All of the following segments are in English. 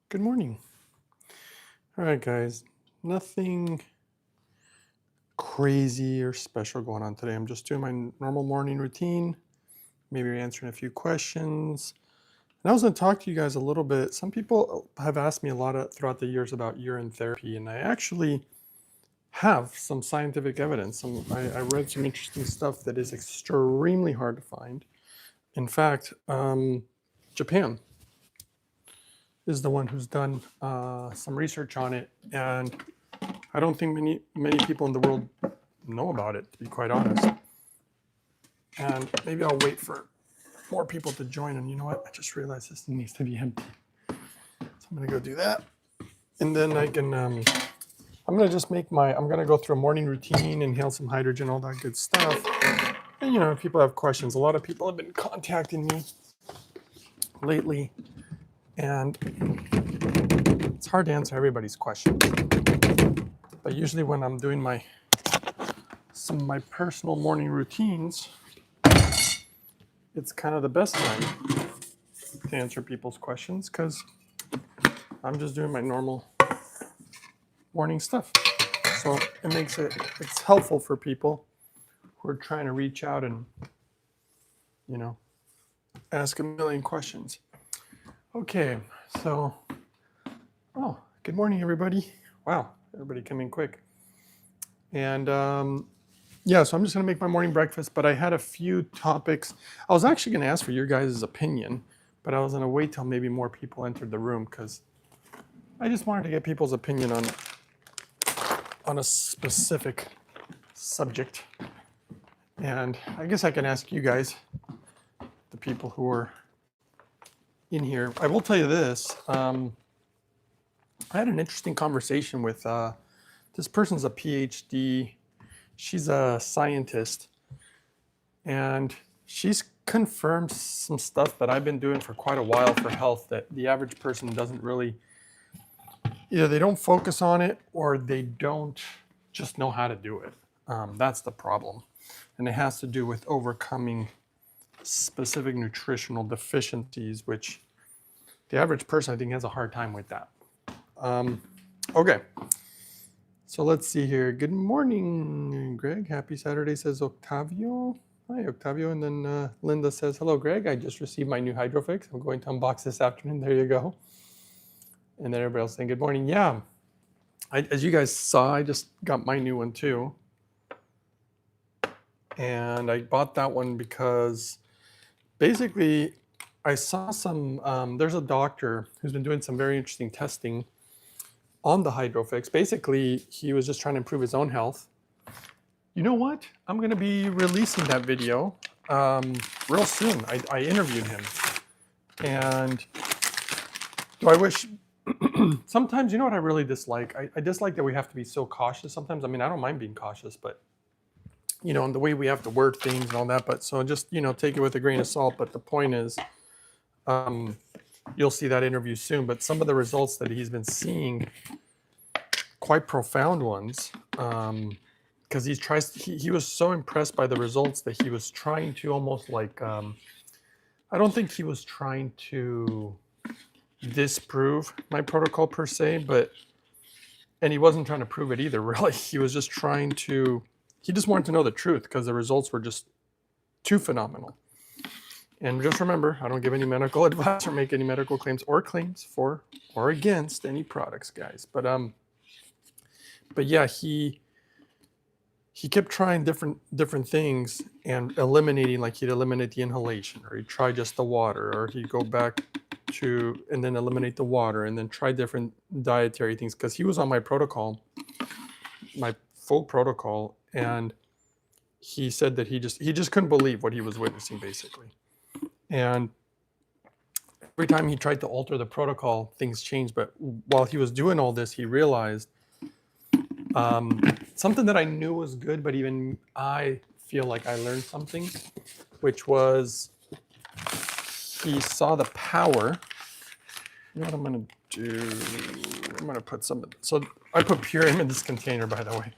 Good morning. All right, guys. Nothing crazy or special going on today. I'm just doing my normal morning routine, maybe answering a few questions. And I was going to talk to you guys a little bit. Some people have asked me a lot throughout the years about urine therapy, and I actually have some scientific evidence. I read some interesting stuff that is extremely hard to find. In fact, Japan is the one who's done some research on it, and I don't think many people in the world know about it, to be quite honest. And maybe I'll wait for more people to join. And you know what? I just realized this needs to be empty, so I'm gonna go do that, and then I can. I'm gonna just make I'm gonna go through a morning routine, inhale some hydrogen, all that good stuff. And if people have questions, a lot of people have been contacting me lately, and it's hard to answer everybody's questions. But usually when I'm doing some of my personal morning routines, it's kind of the best time to answer people's questions because I'm just doing my normal morning stuff. So it's helpful for people who are trying to reach out and, ask a million questions. Okay, so, good morning, everybody. Wow, everybody came in quick. And so I'm just going to make my morning breakfast, but I had a few topics. I was actually going to ask for your guys' opinion, but I was going to wait till maybe more people entered the room because I just wanted to get people's opinion on a specific subject. And I guess I can ask you guys, the people who are in here. I will tell you this. I had an interesting conversation with this person's a PhD. She's a scientist, and she's confirmed some stuff that I've been doing for quite a while for health that the average person doesn't really, either they don't focus on it or they don't just know how to do it. That's the problem. And it has to do with overcoming specific nutritional deficiencies, which the average person, I think, has a hard time with that. Okay. So let's see here. Good morning, Greg. Happy Saturday, says Octavio. Hi, Octavio. And then Linda says, hello, Greg. I just received my new Hydrofix. I'm going to unbox this afternoon. There you go. And then everybody else saying good morning. Yeah. As you guys saw, I just got my new one too. And I bought that one because basically I saw there's a doctor who's been doing some very interesting testing on the Hydrofix. Basically, he was just trying to improve his own health. You know what? I'm going to be releasing that video real soon. I interviewed him. And do I wish... Sometimes, you know what I really dislike? I dislike that we have to be so cautious sometimes. I mean, I don't mind being cautious, but, and the way we have to word things and all that. But so just, take it with a grain of salt. But the point is, you'll see that interview soon. But some of the results that he's been seeing, quite profound ones, because he was so impressed by the results that he was trying to almost like, I don't think he was trying to disprove my protocol per se, and he wasn't trying to prove it either, really. He was just he just wanted to know the truth because the results were just too phenomenal. And just remember, I don't give any medical advice or make any medical claims for or against any products, guys. But yeah, he kept trying different things and eliminating, like he'd eliminate the inhalation, or he'd try just the water, or he'd go back to and then eliminate the water, and then try different dietary things because he was on my protocol, my full protocol, and he said that he just couldn't believe what he was witnessing, basically. And every time he tried to alter the protocol, things changed. But while he was doing all this, he realized something that I knew was good, but even I feel like I learned something, which was he saw the power. You know what I'm going to do? I'm going to put so I put Purine in this container, by the way.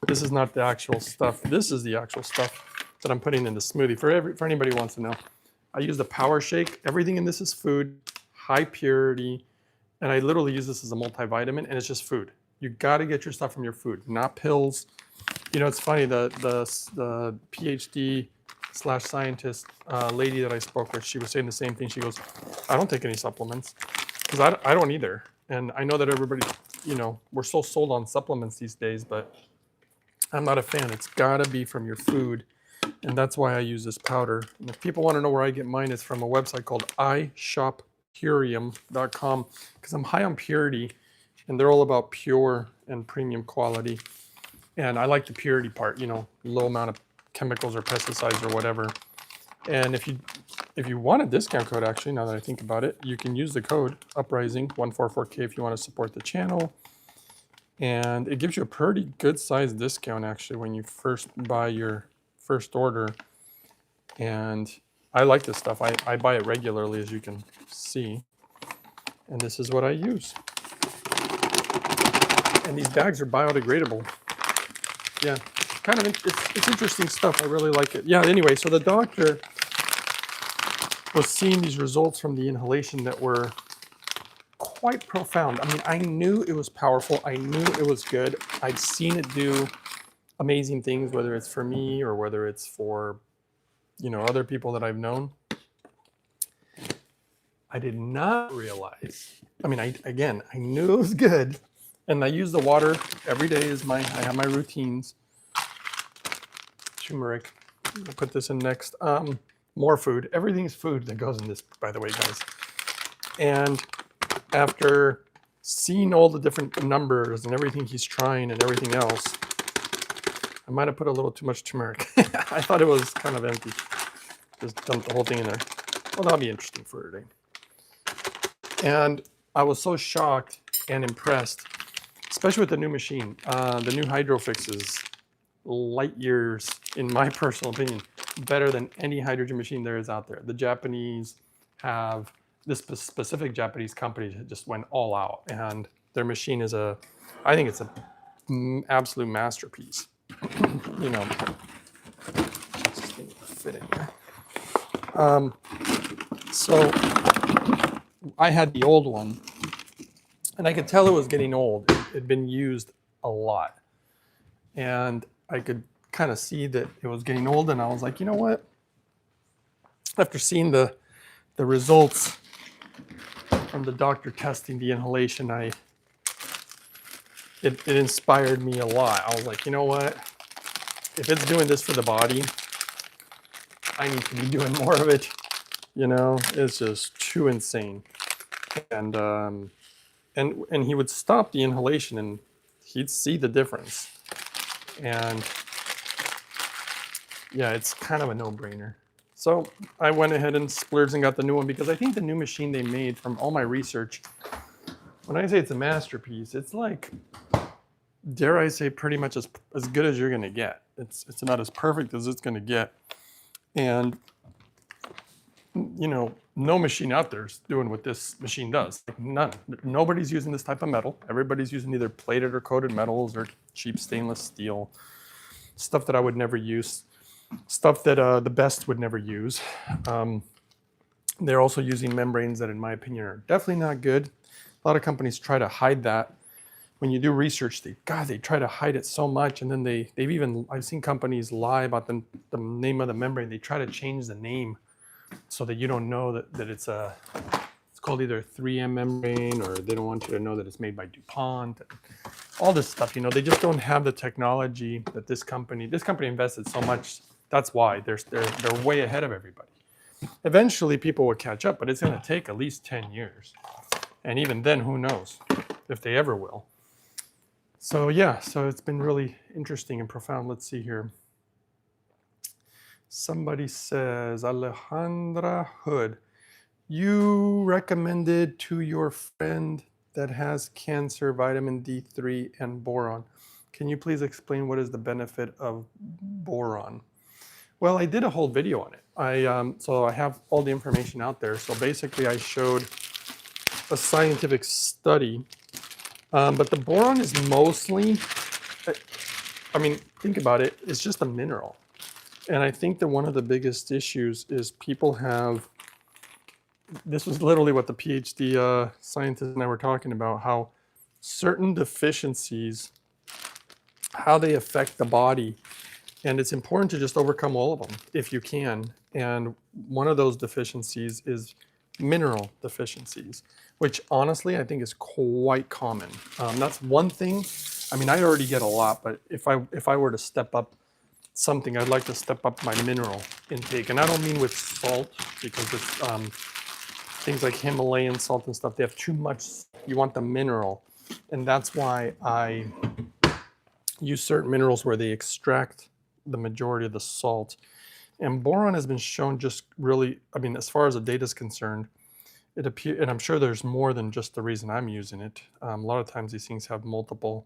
This is not the actual stuff. This is the actual stuff that I'm putting in the smoothie. For anybody who wants to know, I use the Power Shake. Everything in this is food, high purity, And I literally use this as a multivitamin, and it's just food. You got to get your stuff from your food, not pills. You know, it's funny, the PhD slash scientist lady that I spoke with, she was saying the same thing. She goes, I don't take any supplements, because I don't either. And I know that everybody, you know, we're so sold on supplements these days, but I'm not a fan. It's got to be from your food. And that's why I use this powder. And if people want to know where I get mine, it's from a website called ishoppurium.com, because I'm high on purity, and they're all about pure and premium quality. And I like the purity part, you know, low amount of chemicals or pesticides or whatever. And if you want a discount code, actually, now that I think about it, you can use the code Uprising144K if you want to support the channel. And it gives you a pretty good size discount, actually, when you first buy your first order. And I like this stuff. I buy it regularly, as you can see. And this is what I use. And these bags are biodegradable. Yeah, kind of, it's interesting stuff. I really like it. Yeah, anyway, so the doctor was seeing these results from the inhalation that were quite profound. I mean, I knew it was powerful. I knew it was good. I'd seen it do amazing things, whether it's for me or whether it's for, you know, other people that I've known. I did not realize, I mean, I knew it was good. And I use the water every day I have my routines. Turmeric, I'll put this in next. More food, everything's food that goes in this, by the way, guys. And after seeing all the different numbers and everything he's trying and everything else, I might have put a little too much turmeric. I thought it was kind of empty. Just dumped the whole thing in there. Well, that'll be interesting for today. And I was so shocked and impressed, especially with the new machine. The new Hydrofix is light years, in my personal opinion, better than any hydrogen machine there is out there. The Japanese have, this specific Japanese company just went all out, and their machine is I think it's an absolute masterpiece. You know, just gonna fit in here. So I had the old one, and I could tell it was getting old. It had been used a lot, and I could kind of see that it was getting old, and I was like, you know what? After seeing the results from the doctor testing the inhalation, it inspired me a lot. I was like, you know what? If it's doing this for the body, I need to be doing more of it. You know, it's just too insane. And he would stop the inhalation, and he'd see the difference. And yeah, it's kind of a no-brainer. So I went ahead and splurged and got the new one, because I think the new machine they made, from all my research, when I say it's a masterpiece, it's like, dare I say, pretty much as good as you're going to get. It's about as perfect as it's going to get. And, you know, no machine out there is doing what this machine does. Like, none. Nobody's using this type of metal. Everybody's using either plated or coated metals or cheap stainless steel. Stuff that I would never use. Stuff that the best would never use. They're also using membranes that, in my opinion, are definitely not good. A lot of companies try to hide that. When you do research, they try to hide it so much, and then I've seen companies lie about the name of the membrane. They try to change the name so that you don't know that it's called either 3M membrane, or they don't want you to know that it's made by DuPont. All this stuff, you know, they just don't have the technology that this company invested so much. That's why they're way ahead of everybody. Eventually people will catch up, but it's going to take at least 10 years. And even then, who knows if they ever will. So yeah, so it's been really interesting and profound. Let's see here. Somebody says, Alejandra Hood, you recommended to your friend that has cancer vitamin D3 and boron. Can you please explain what is the benefit of boron? Well, I did a whole video on it. So I have all the information out there. So basically I showed a scientific study, but the boron is mostly, I mean, think about it, it's just a mineral. And I think that one of the biggest issues is people have this was literally what the PhD scientist and I were talking about, how certain deficiencies, how they affect the body. And it's important to just overcome all of them if you can. And one of those deficiencies is mineral deficiencies, which honestly I think is quite common. That's one thing. I mean, I already get a lot, but if I were to step up something, I'd like to step up my mineral intake. And I don't mean with salt, because it's things like Himalayan salt and stuff, they have too much. You want the mineral. And that's why I use certain minerals where they extract the majority of the salt. And boron has been shown just really, I mean, as far as the data is concerned, it appears, and I'm sure there's more than just the reason I'm using it. A lot of times these things have multiple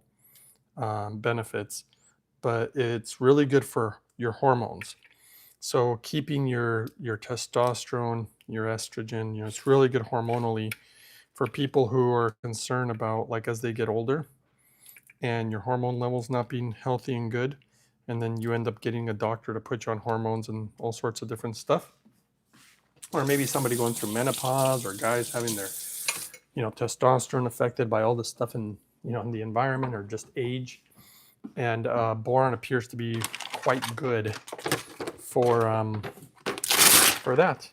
benefits, but it's really good for your hormones. So keeping your testosterone, your estrogen, it's really good hormonally for people who are concerned about, like, as they get older and your hormone levels not being healthy and good, and then you end up getting a doctor to put you on hormones and all sorts of different stuff. Or maybe somebody going through menopause, or guys having their, testosterone affected by all this stuff in the environment, or just age. And boron appears to be quite good for that.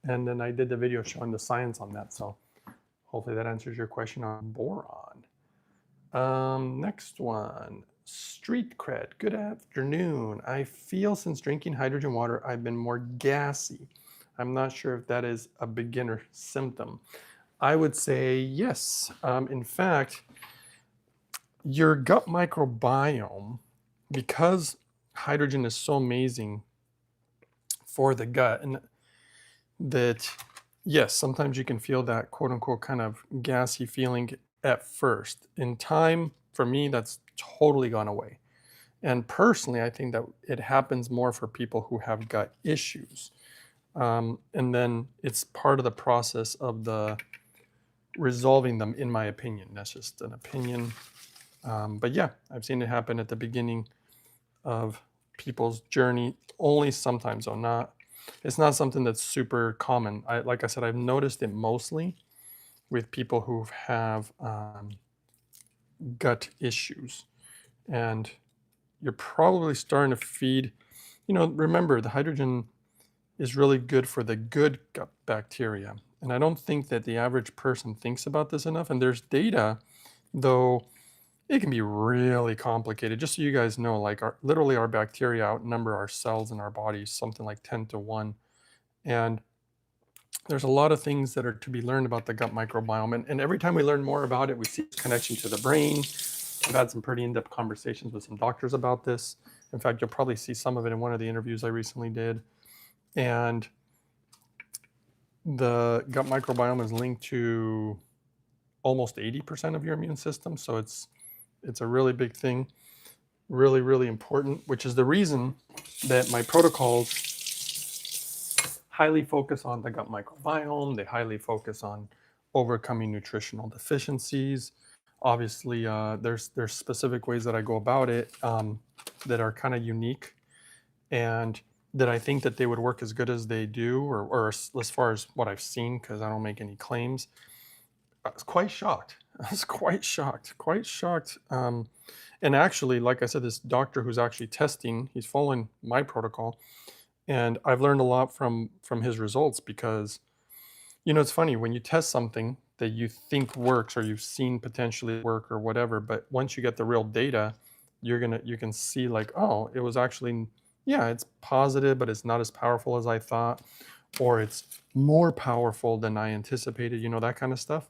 And then I did the video showing the science on that. So hopefully that answers your question on boron. Next one, street cred. Good afternoon. I feel since drinking hydrogen water, I've been more gassy. I'm not sure if that is a beginner symptom. I would say yes. In fact, your gut microbiome, because hydrogen is so amazing for the gut, and that, yes, sometimes you can feel that quote unquote kind of gassy feeling at first. In time, for me, that's totally gone away. And personally, I think that it happens more for people who have gut issues. And then it's part of the process of the resolving them, in my opinion. That's just an opinion. But yeah, I've seen it happen at the beginning of people's journey, only sometimes, though not. It's not something that's super common. Like I said, I've noticed it mostly with people who have gut issues. And you're probably starting to feed, remember, the hydrogen is really good for the good gut bacteria. And I don't think that the average person thinks about this enough. And there's data, though it can be really complicated. Just so you guys know, like literally our bacteria outnumber our cells in our bodies, something like 10 to 1. And there's a lot of things that are to be learned about the gut microbiome. And every time we learn more about it, we see a connection to the brain. I've had some pretty in-depth conversations with some doctors about this. In fact, you'll probably see some of it in one of the interviews I recently did. And the gut microbiome is linked to almost 80% of your immune system. So it's a really big thing, really, really important, which is the reason that my protocols highly focus on the gut microbiome. They highly focus on overcoming nutritional deficiencies. Obviously, there's specific ways that I go about it that are kind of unique, and that I think that they would work as good as they do, or as far as what I've seen, because I don't make any claims. I was quite shocked. Quite shocked. And actually, like I said, this doctor who's actually testing, he's following my protocol, and I've learned a lot from his results, because, it's funny when you test something that you think works, or you've seen potentially work or whatever, but once you get the real data, you can see, like, oh, it was actually, yeah, it's positive, but it's not as powerful as I thought, or it's more powerful than I anticipated, that kind of stuff.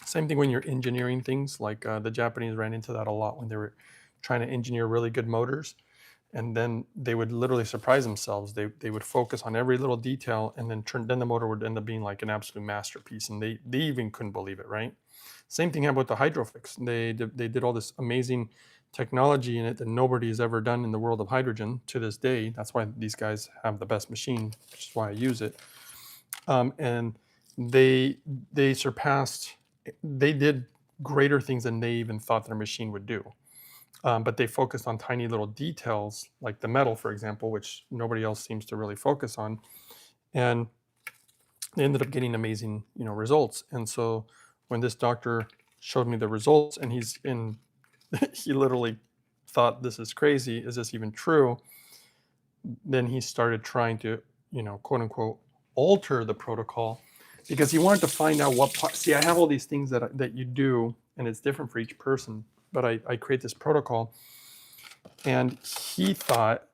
Same thing when you're engineering things, like the Japanese ran into that a lot when they were trying to engineer really good motors. And then they would literally surprise themselves. They would focus on every little detail, and then the motor would end up being like an absolute masterpiece. And they even couldn't believe it, right? Same thing happened with the Hydrofix. They did all this amazing technology in it that nobody has ever done in the world of hydrogen to this day. That's why these guys have the best machine, which is why I use it. And they surpassed, they did greater things than they even thought their machine would do. But they focused on tiny little details, like the metal, for example, which nobody else seems to really focus on. And they ended up getting amazing, results. And so when this doctor showed me the results, and he literally thought, this is crazy. Is this even true? Then he started trying to, quote unquote, alter the protocol, because he wanted to find out what part. See, I have all these things that you do, and it's different for each person. But I create this protocol, and he thought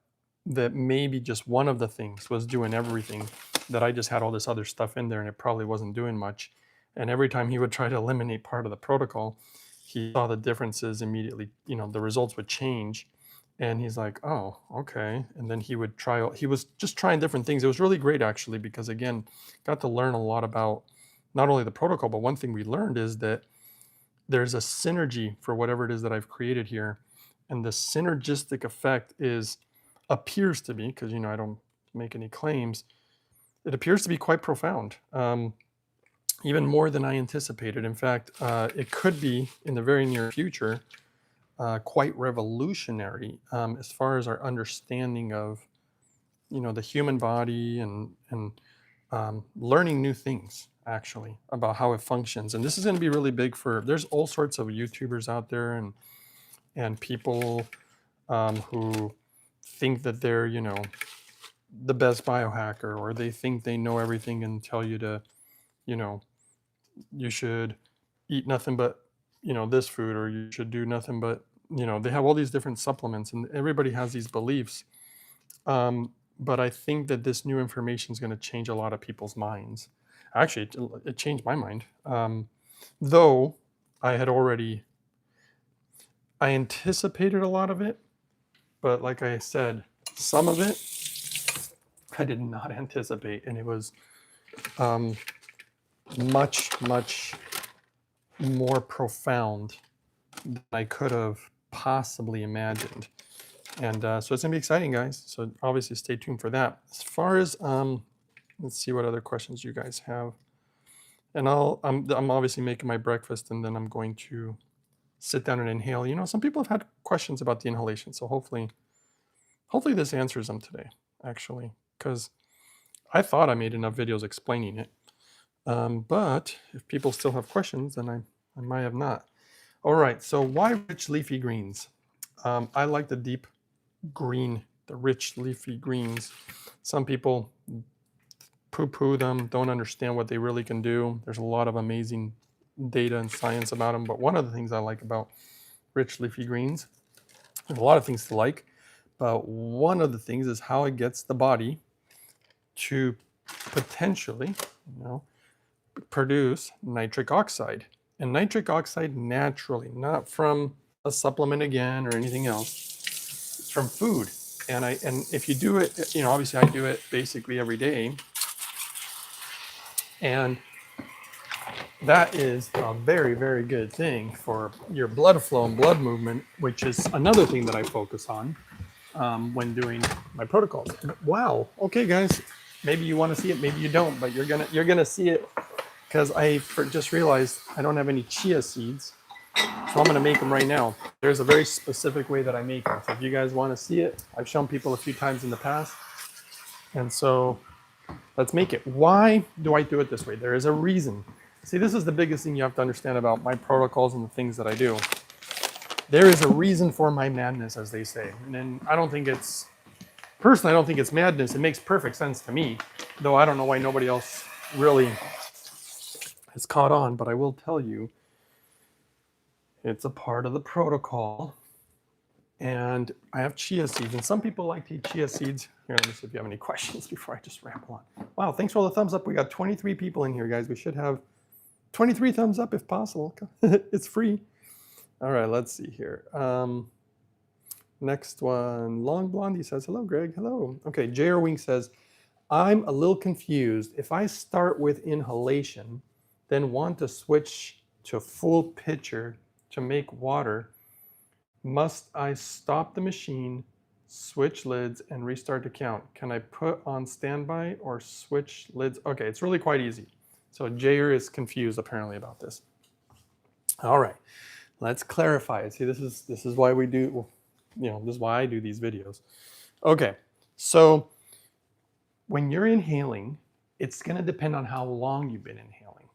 that maybe just one of the things was doing everything, that I just had all this other stuff in there and it probably wasn't doing much. And every time he would try to eliminate part of the protocol, he saw the differences immediately. The results would change. And he's like, oh, okay. And then he was just trying different things. It was really great, actually, because again, got to learn a lot about not only the protocol, but one thing we learned is that there's a synergy for whatever it is that I've created here. And the synergistic effect appears to be, because I don't make any claims, it appears to be quite profound, even more than I anticipated. In fact, it could be in the very near future quite revolutionary as far as our understanding of the human body, and learning new things actually about how it functions. And this is going to be really big there's all sorts of YouTubers out there, and people who think that they're the best biohacker, or they think they know everything and tell you to you should eat nothing but this food, or you should do nothing but they have all these different supplements, and everybody has these beliefs. But I think that this new information is going to change a lot of people's minds. Actually, it changed my mind. Though I anticipated a lot of it, but like I said, some of it I did not anticipate, and it was much, much more profound than I could have possibly imagined. And so it's gonna be exciting, guys. So obviously stay tuned for that. As far as let's see what other questions you guys have. And I'm obviously making my breakfast, and then I'm going to sit down and inhale. Some people have had questions about the inhalation, so hopefully this answers them today, actually, because I thought I made enough videos explaining it. But if people still have questions, then I might have not. All right, so why rich leafy greens? I like the deep green, the rich leafy greens. Some people poo-poo them, don't understand what they really can do. There's a lot of amazing data and science about them, but one of the things I like about rich leafy greens, there's a lot of things to like, but one of the things is how it gets the body to potentially, produce nitric oxide. And nitric oxide naturally, not from a supplement again or anything else, it's from food. And if you do it, obviously I do it basically every day. And that is a very, very good thing for your blood flow and blood movement, which is another thing that I focus on when doing my protocols. Wow. Okay, guys, maybe you want to see it, maybe you don't, but you're gonna see it, because I just realized I don't have any chia seeds, so I'm gonna make them right now. There's a very specific way that I make them. So if you guys want to see it, I've shown people a few times in the past, and so let's make it. Why do I do it this way? There is a reason. See, this is the biggest thing you have to understand about my protocols and the things that I do. There is a reason for my madness, as they say. And I don't think it's madness. It makes perfect sense to me, though I don't know why nobody else really has caught on, but I will tell you, it's a part of the protocol. And I have chia seeds, and some people like to eat chia seeds. Here, let me see if you have any questions before I just ramble on. Wow, thanks for all the thumbs up. We got 23 people in here, guys. We should have 23 thumbs up if possible. It's free. All right, let's see here. Next one, Long Blondie says, hello, Greg, hello. Okay, J.R. Wing says, I'm a little confused. If I start with inhalation, then want to switch to full pitcher to make water, must I stop the machine, switch lids, and restart the count? Can I put on standby or switch lids? Okay, it's really quite easy. So J.R. is confused apparently about this. All right, let's clarify it. See, this is why we do, this is why I do these videos. Okay, so when you're inhaling, It's going to depend on how long you've been inhaling.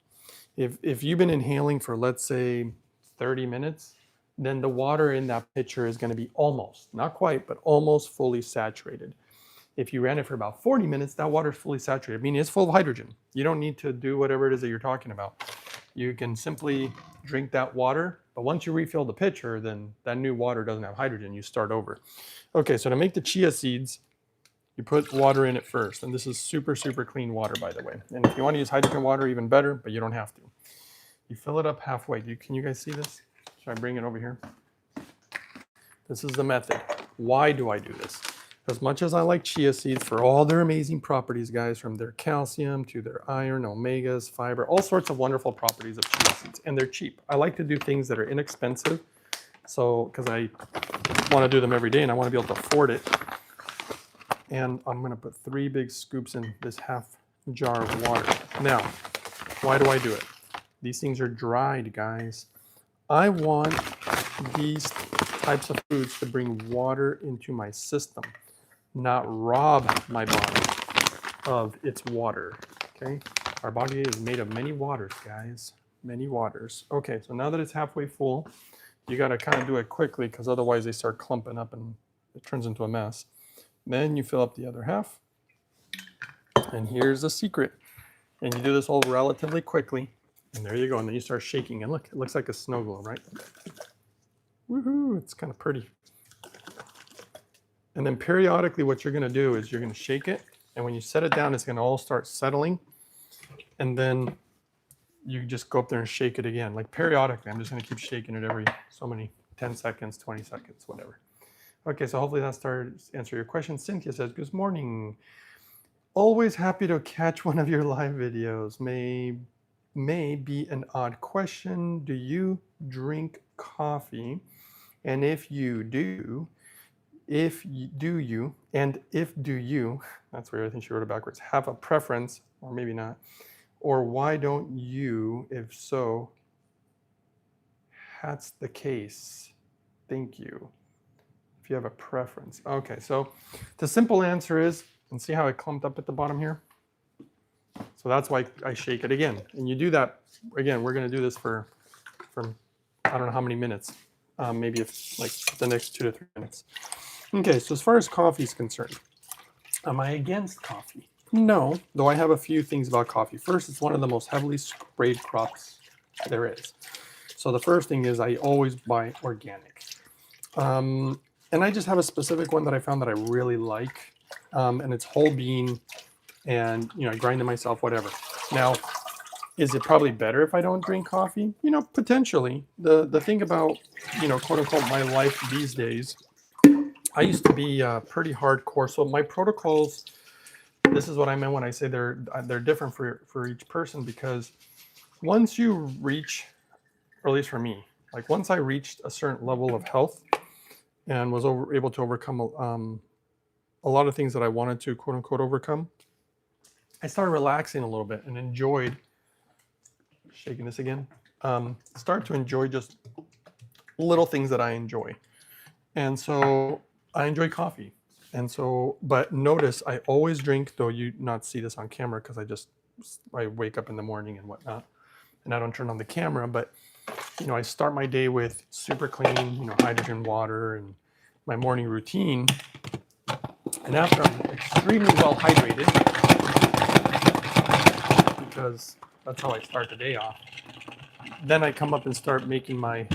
If you've been inhaling for, let's say, 30 minutes, then the water in that pitcher is going to be almost, not quite, but almost fully saturated. If you ran it for about 40 minutes, that water is fully saturated, meaning it's full of hydrogen. You don't need to do whatever it is that you're talking about. You can simply drink that water, but once you refill the pitcher, then that new water doesn't have hydrogen. You start over. Okay, so to make the chia seeds, you put water in it first, and this is super, super clean water, by the way. And if you want to use hydrogen water, even better, but you don't have to. You fill it up halfway. Can you guys see this? Should I bring it over here? This is the method. Why do I do this? As much as I like chia seeds for all their amazing properties, guys, from their calcium to their iron, omegas, fiber, all sorts of wonderful properties of chia seeds, and they're cheap. I like to do things that are inexpensive, so because I want to do them every day and I want to be able to afford it. And I'm going to put 3 big scoops in this half jar of water. Now, why do I do it? These things are dried, guys. I want these types of foods to bring water into my system, not rob my body of its water, okay? Our body is made of many waters, guys, many waters. Okay, so now that it's halfway full, you gotta kind of do it quickly because otherwise they start clumping up and it turns into a mess. Then you fill up the other half, and here's the secret. And you do this all relatively quickly, and there you go, and then you start shaking, and look, it looks like a snow globe, right? Woohoo, it's kind of pretty. And then periodically what you're gonna do is you're gonna shake it, and when you set it down, it's gonna all start settling, and then you just go up there and shake it again. Like periodically, I'm just gonna keep shaking it every so many, 10 seconds, 20 seconds, whatever. Okay, so hopefully that started to answer your question. Cynthia says, good morning. Always happy to catch one of your live videos. May be an odd question. Do you drink coffee? And if you do, do you, that's weird, I think she wrote it backwards, have a preference, or maybe not, or why don't you, if so, that's the case, thank you, if you have a preference. Okay, so the simple answer is, and see how it clumped up at the bottom here? So that's why I shake it again. And you do that, again, we're gonna do this for I don't know how many minutes, maybe if like the next 2 to 3 minutes. Okay, so as far as coffee is concerned, am I against coffee? No, though I have a few things about coffee. First, it's one of the most heavily sprayed crops there is. So the first thing is I always buy organic. And I just have a specific one that I found that I really like, and it's whole bean, and I grind it myself, whatever. Now, is it probably better if I don't drink coffee? Potentially. The thing about, quote unquote, my life these days, I used to be pretty hardcore. So my protocols, this is what I meant when I say they're different for each person, because once you reach, or at least for me, like once I reached a certain level of health and was able to overcome a lot of things that I wanted to, quote unquote, overcome, I started relaxing a little bit and enjoyed, shaking this again, start to enjoy just little things that I enjoy. And so I enjoy coffee. And so, but notice I always drink, though you not see this on camera because I wake up in the morning and whatnot, and I don't turn on the camera, but I start my day with super clean, hydrogen water and my morning routine. And after I'm extremely well hydrated, because that's how I start the day off, then I come up and start making my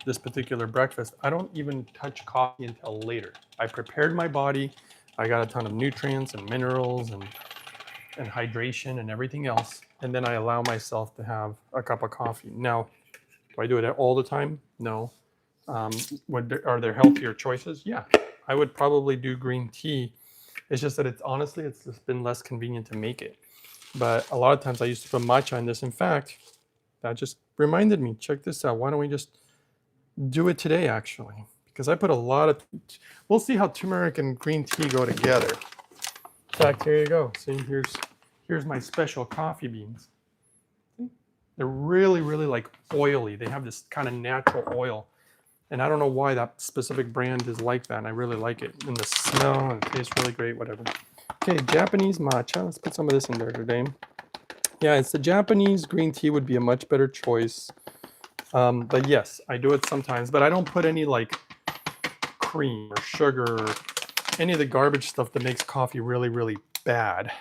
this particular breakfast. I don't even touch coffee until later. I prepared my body. I got a ton of nutrients and minerals and hydration and everything else. And then I allow myself to have a cup of coffee. Now, do I do it all the time? No. Are there healthier choices? Yeah. I would probably do green tea. It's just that it's just been less convenient to make it. But a lot of times I used to put matcha in this. In fact, that just reminded me, check this out. Why don't we just do it today, actually, because I put a lot of, we'll see how turmeric and green tea go together. In fact, here you go. See, here's my special coffee beans. They're really, really like oily. They have this kind of natural oil. And I don't know why that specific brand is like that. And I really like it. And the smell, and it tastes really great, whatever. Okay, Japanese matcha. Let's put some of this in there today. Yeah, it's the Japanese green tea would be a much better choice. But yes, I do it sometimes, but I don't put any like cream or sugar or any of the garbage stuff that makes coffee really, really bad.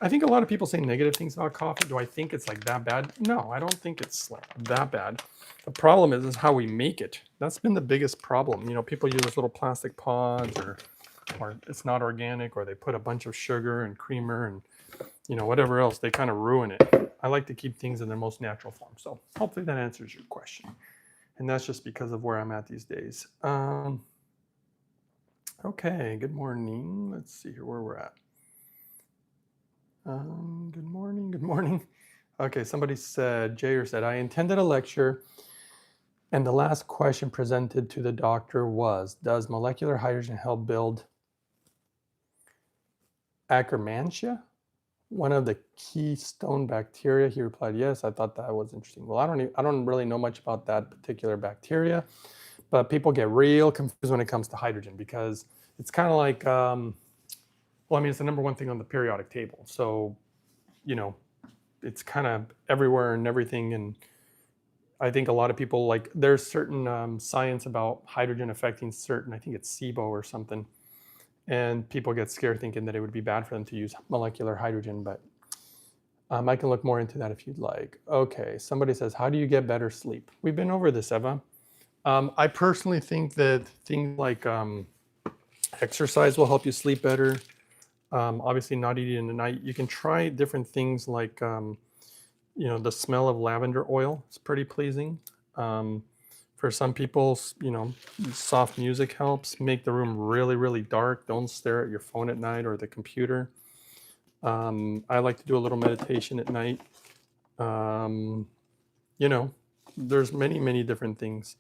I think a lot of people say negative things about coffee. Do I think it's like that bad? No, I don't think it's like that bad. The problem is how we make it. That's been the biggest problem. You know, people use those little plastic pods or it's not organic, or they put a bunch of sugar and creamer and, you know, whatever else. They kind of ruin it. I like to keep things in their most natural form. So hopefully that answers your question. And that's just because of where I'm at these days. Okay, good morning. Let's see here where we're at. Good morning, good morning. Okay, somebody said, Jayer said, I attended a lecture and the last question presented to the doctor was, does molecular hydrogen help build Akkermansia, one of the keystone bacteria? He replied, yes. I thought that was interesting. Well, I don't really know much about that particular bacteria, but people get real confused when it comes to hydrogen because it's kind of like, well, I mean, it's the number one thing on the periodic table. So, you know, it's kind of everywhere and everything. And I think a lot of people like, there's certain science about hydrogen affecting certain, I think it's SIBO or something. And people get scared thinking that it would be bad for them to use molecular hydrogen, but I can look more into that if you'd like. Okay, somebody says, how do you get better sleep? We've been over this, Eva. I personally think that things like exercise will help you sleep better. Obviously not eating in the night. You can try different things like, you know, the smell of lavender oil. It's pretty pleasing. For some people, you know, soft music helps. Make the room really, really dark. Don't stare at your phone at night or the computer. I like to do a little meditation at night. You know, there's many, many different things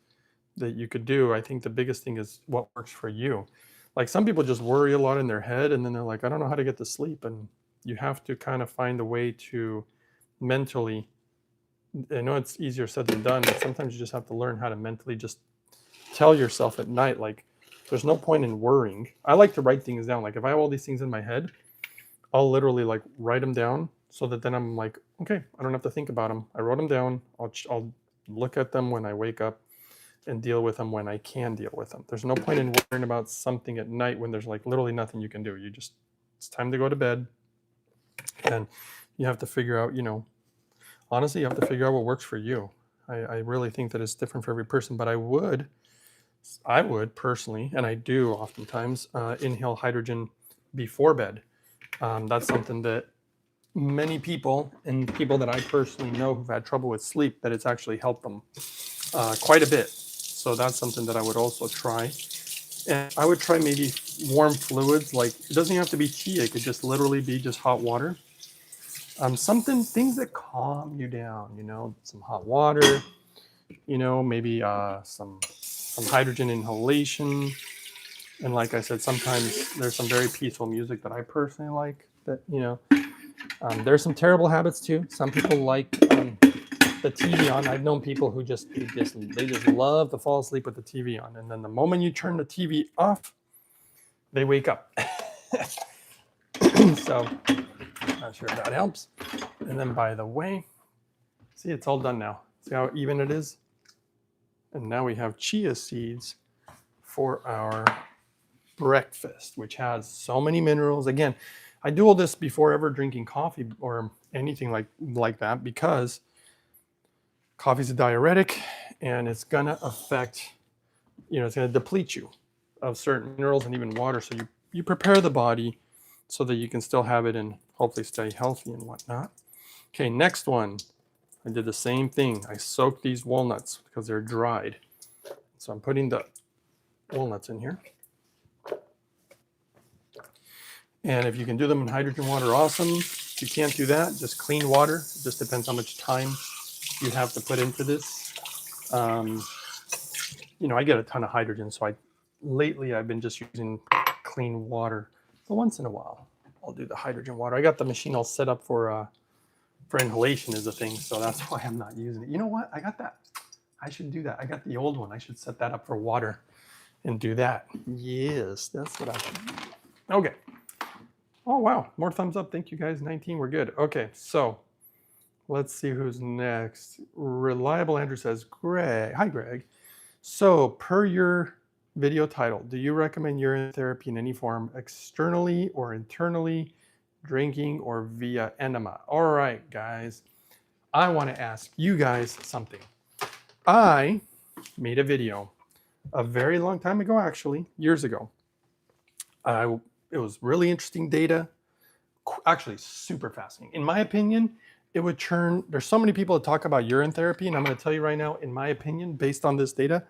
that you could do. I think the biggest thing is what works for you. Like some people just worry a lot in their head and then they're like, I don't know how to get to sleep. And you have to kind of find a way to mentally, I know it's easier said than done, but sometimes you just have to learn how to mentally just tell yourself at night, like, there's no point in worrying. I like to write things down. Like if I have all these things in my head, I'll literally like write them down so that then I'm like, okay, I don't have to think about them. I wrote them down. I'll look at them when I wake up and deal with them when I can deal with them. There's no point in worrying about something at night when there's like literally nothing you can do. You just, it's time to go to bed. And you have to figure out, you know, honestly, you have to figure out what works for you. I really think that it's different for every person, but I would personally, and I do oftentimes, inhale hydrogen before bed. That's something that many people and people that I personally know who've had trouble with sleep, that it's actually helped them quite a bit. So that's something that I would also try. And I would try maybe warm fluids. Like it doesn't have to be tea. It could just literally be just hot water. Things that calm you down, you know, some hot water, you know, maybe some hydrogen inhalation. And like I said, sometimes there's some very peaceful music that I personally like that, you know, there's some terrible habits too. Some people like the TV on. I've known people who they just love to fall asleep with the TV on. And then the moment you turn the TV off, they wake up. So not sure if that helps. And then by the way, see, it's all done now. See how even it is? And now we have chia seeds for our breakfast, which has so many minerals. Again, I do all this before ever drinking coffee or anything like that, because coffee is a diuretic and it's gonna affect, you know, it's gonna deplete you of certain minerals and even water. So you prepare the body so that you can still have it and hopefully stay healthy and whatnot. Okay, next one. I did the same thing. I soaked these walnuts because they're dried. So I'm putting the walnuts in here. And if you can do them in hydrogen water, awesome. If you can't do that, just clean water. It just depends how much time you have to put into this. You know, I get a ton of hydrogen, so lately I've been just using clean water. So once in a while, I'll do the hydrogen water. I got the machine all set up for inhalation is a thing, so that's why I'm not using it. You know what? I got that. I should do that. I got the old one. I should set that up for water and do that. Yes, that's what I should do. Okay. Oh, wow. More thumbs up. Thank you guys. 19. We're good. Okay. So let's see who's next. Reliable Andrew says, Greg. Hi, Greg. So per your video title, do you recommend urine therapy in any form, externally or internally, drinking or via enema? All right, guys. I want to ask you guys something. I made a video a very long time ago, actually, years ago. It was really interesting data, actually super fascinating. In my opinion, it would turn, there's so many people that talk about urine therapy, and I'm going to tell you right now, in my opinion, based on this data,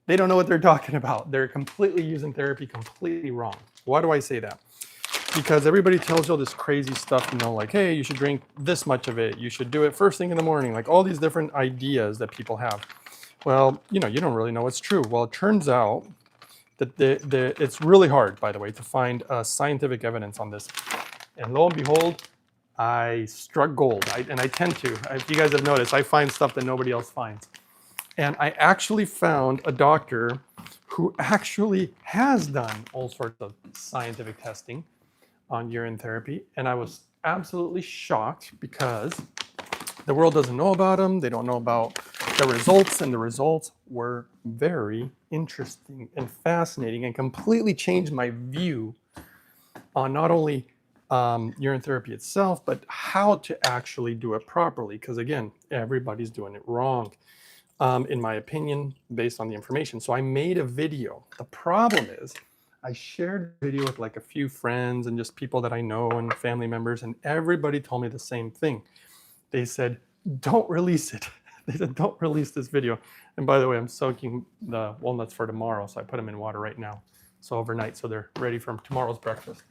they don't know what they're talking about. They're completely using therapy completely wrong. Why do I say that? Because everybody tells you all this crazy stuff, you know, like, hey, you should drink this much of it. You should do it first thing in the morning, like all these different ideas that people have. Well, you know, you don't really know what's true. Well, it turns out that it's really hard, by the way, to find scientific evidence on this. And lo and behold, I struck gold. And I tend to. If you guys have noticed, I find stuff that nobody else finds. And I actually found a doctor who actually has done all sorts of scientific testing on urine therapy. And I was absolutely shocked because the world doesn't know about them. They don't know about the results, and the results were very interesting and fascinating and completely changed my view on not only urine therapy itself, but how to actually do it properly. Because again, everybody's doing it wrong, in my opinion, based on the information. So I made a video. The problem is I shared the video with like a few friends and just people that I know and family members, and everybody told me the same thing. They said, don't release it. They said, don't release this video. And by the way, I'm soaking the walnuts for tomorrow, so I put them in water right now. So overnight, so they're ready for tomorrow's breakfast.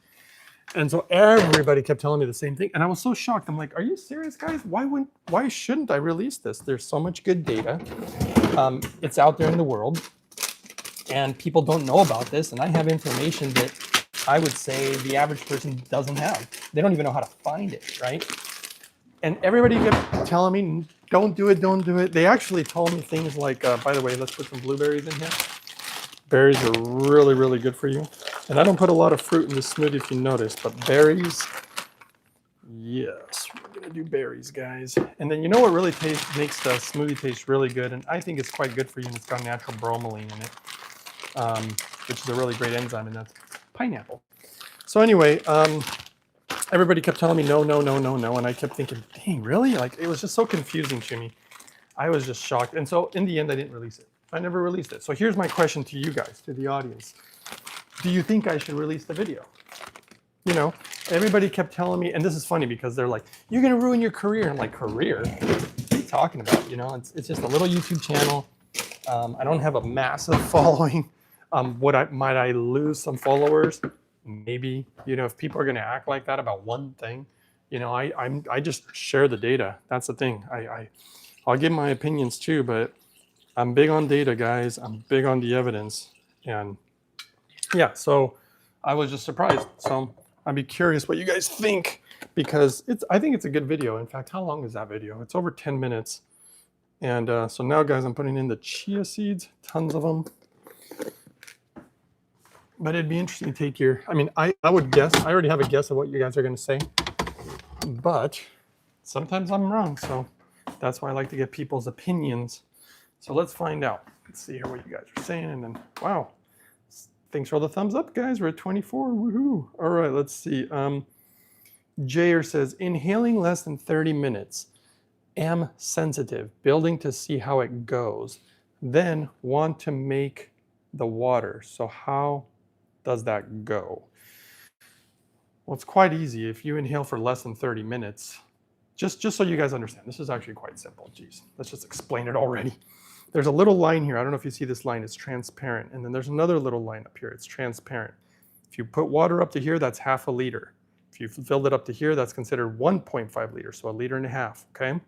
And so everybody kept telling me the same thing. And I was so shocked. I'm like, are you serious, guys? Why shouldn't I release this? There's so much good data. It's out there in the world. And people don't know about this. And I have information that I would say the average person doesn't have. They don't even know how to find it, right? And everybody kept telling me, don't do it, don't do it. They actually told me things like, by the way, let's put some blueberries in here. Berries are really, really good for you. And I don't put a lot of fruit in this smoothie if you notice, but berries, yes, we're gonna do berries, guys. And then you know what really makes the smoothie taste really good, and I think it's quite good for you, and it's got natural bromelain in it, which is a really great enzyme, and that's pineapple. So anyway, everybody kept telling me no, no, no, no, no, and I kept thinking, dang, really? Like, it was just so confusing to me. I was just shocked, and so in the end, I didn't release it. I never released it. So here's my question to you guys, to the audience. Do you think I should release the video? You know, everybody kept telling me, and this is funny because they're like, you're gonna ruin your career. I'm like, career? What are you talking about? You know, it's just a little YouTube channel. I don't have a massive following. Might I lose some followers? Maybe. You know, if people are gonna act like that about one thing, you know, I just share the data. That's the thing. I'll give my opinions too, but I'm big on data, guys. I'm big on the evidence. And yeah, so I was just surprised. So I'd be curious what you guys think, because I think it's a good video. In fact, how long is that video? It's over 10 minutes. And so now, guys, I'm putting in the chia seeds, tons of them. But it'd be interesting to take your, I mean, I would guess, I already have a guess of what you guys are going to say. But sometimes I'm wrong. So that's why I like to get people's opinions. So let's find out. Let's see here what you guys are saying. And then, wow. Thanks for all the thumbs up, guys. We're at 24. Woohoo. All right, let's see. Jair says, inhaling less than 30 minutes. Am sensitive. Building to see how it goes. Then want to make the water. So how does that go? Well, it's quite easy. If you inhale for less than 30 minutes, just so you guys understand, this is actually quite simple. Geez, let's just explain it already. There's a little line here. I don't know if you see this line. It's transparent. And then there's another little line up here. It's transparent. If you put water up to here, that's half a liter. If you filled it up to here, that's considered 1.5 liters, so 1.5 liters, okay?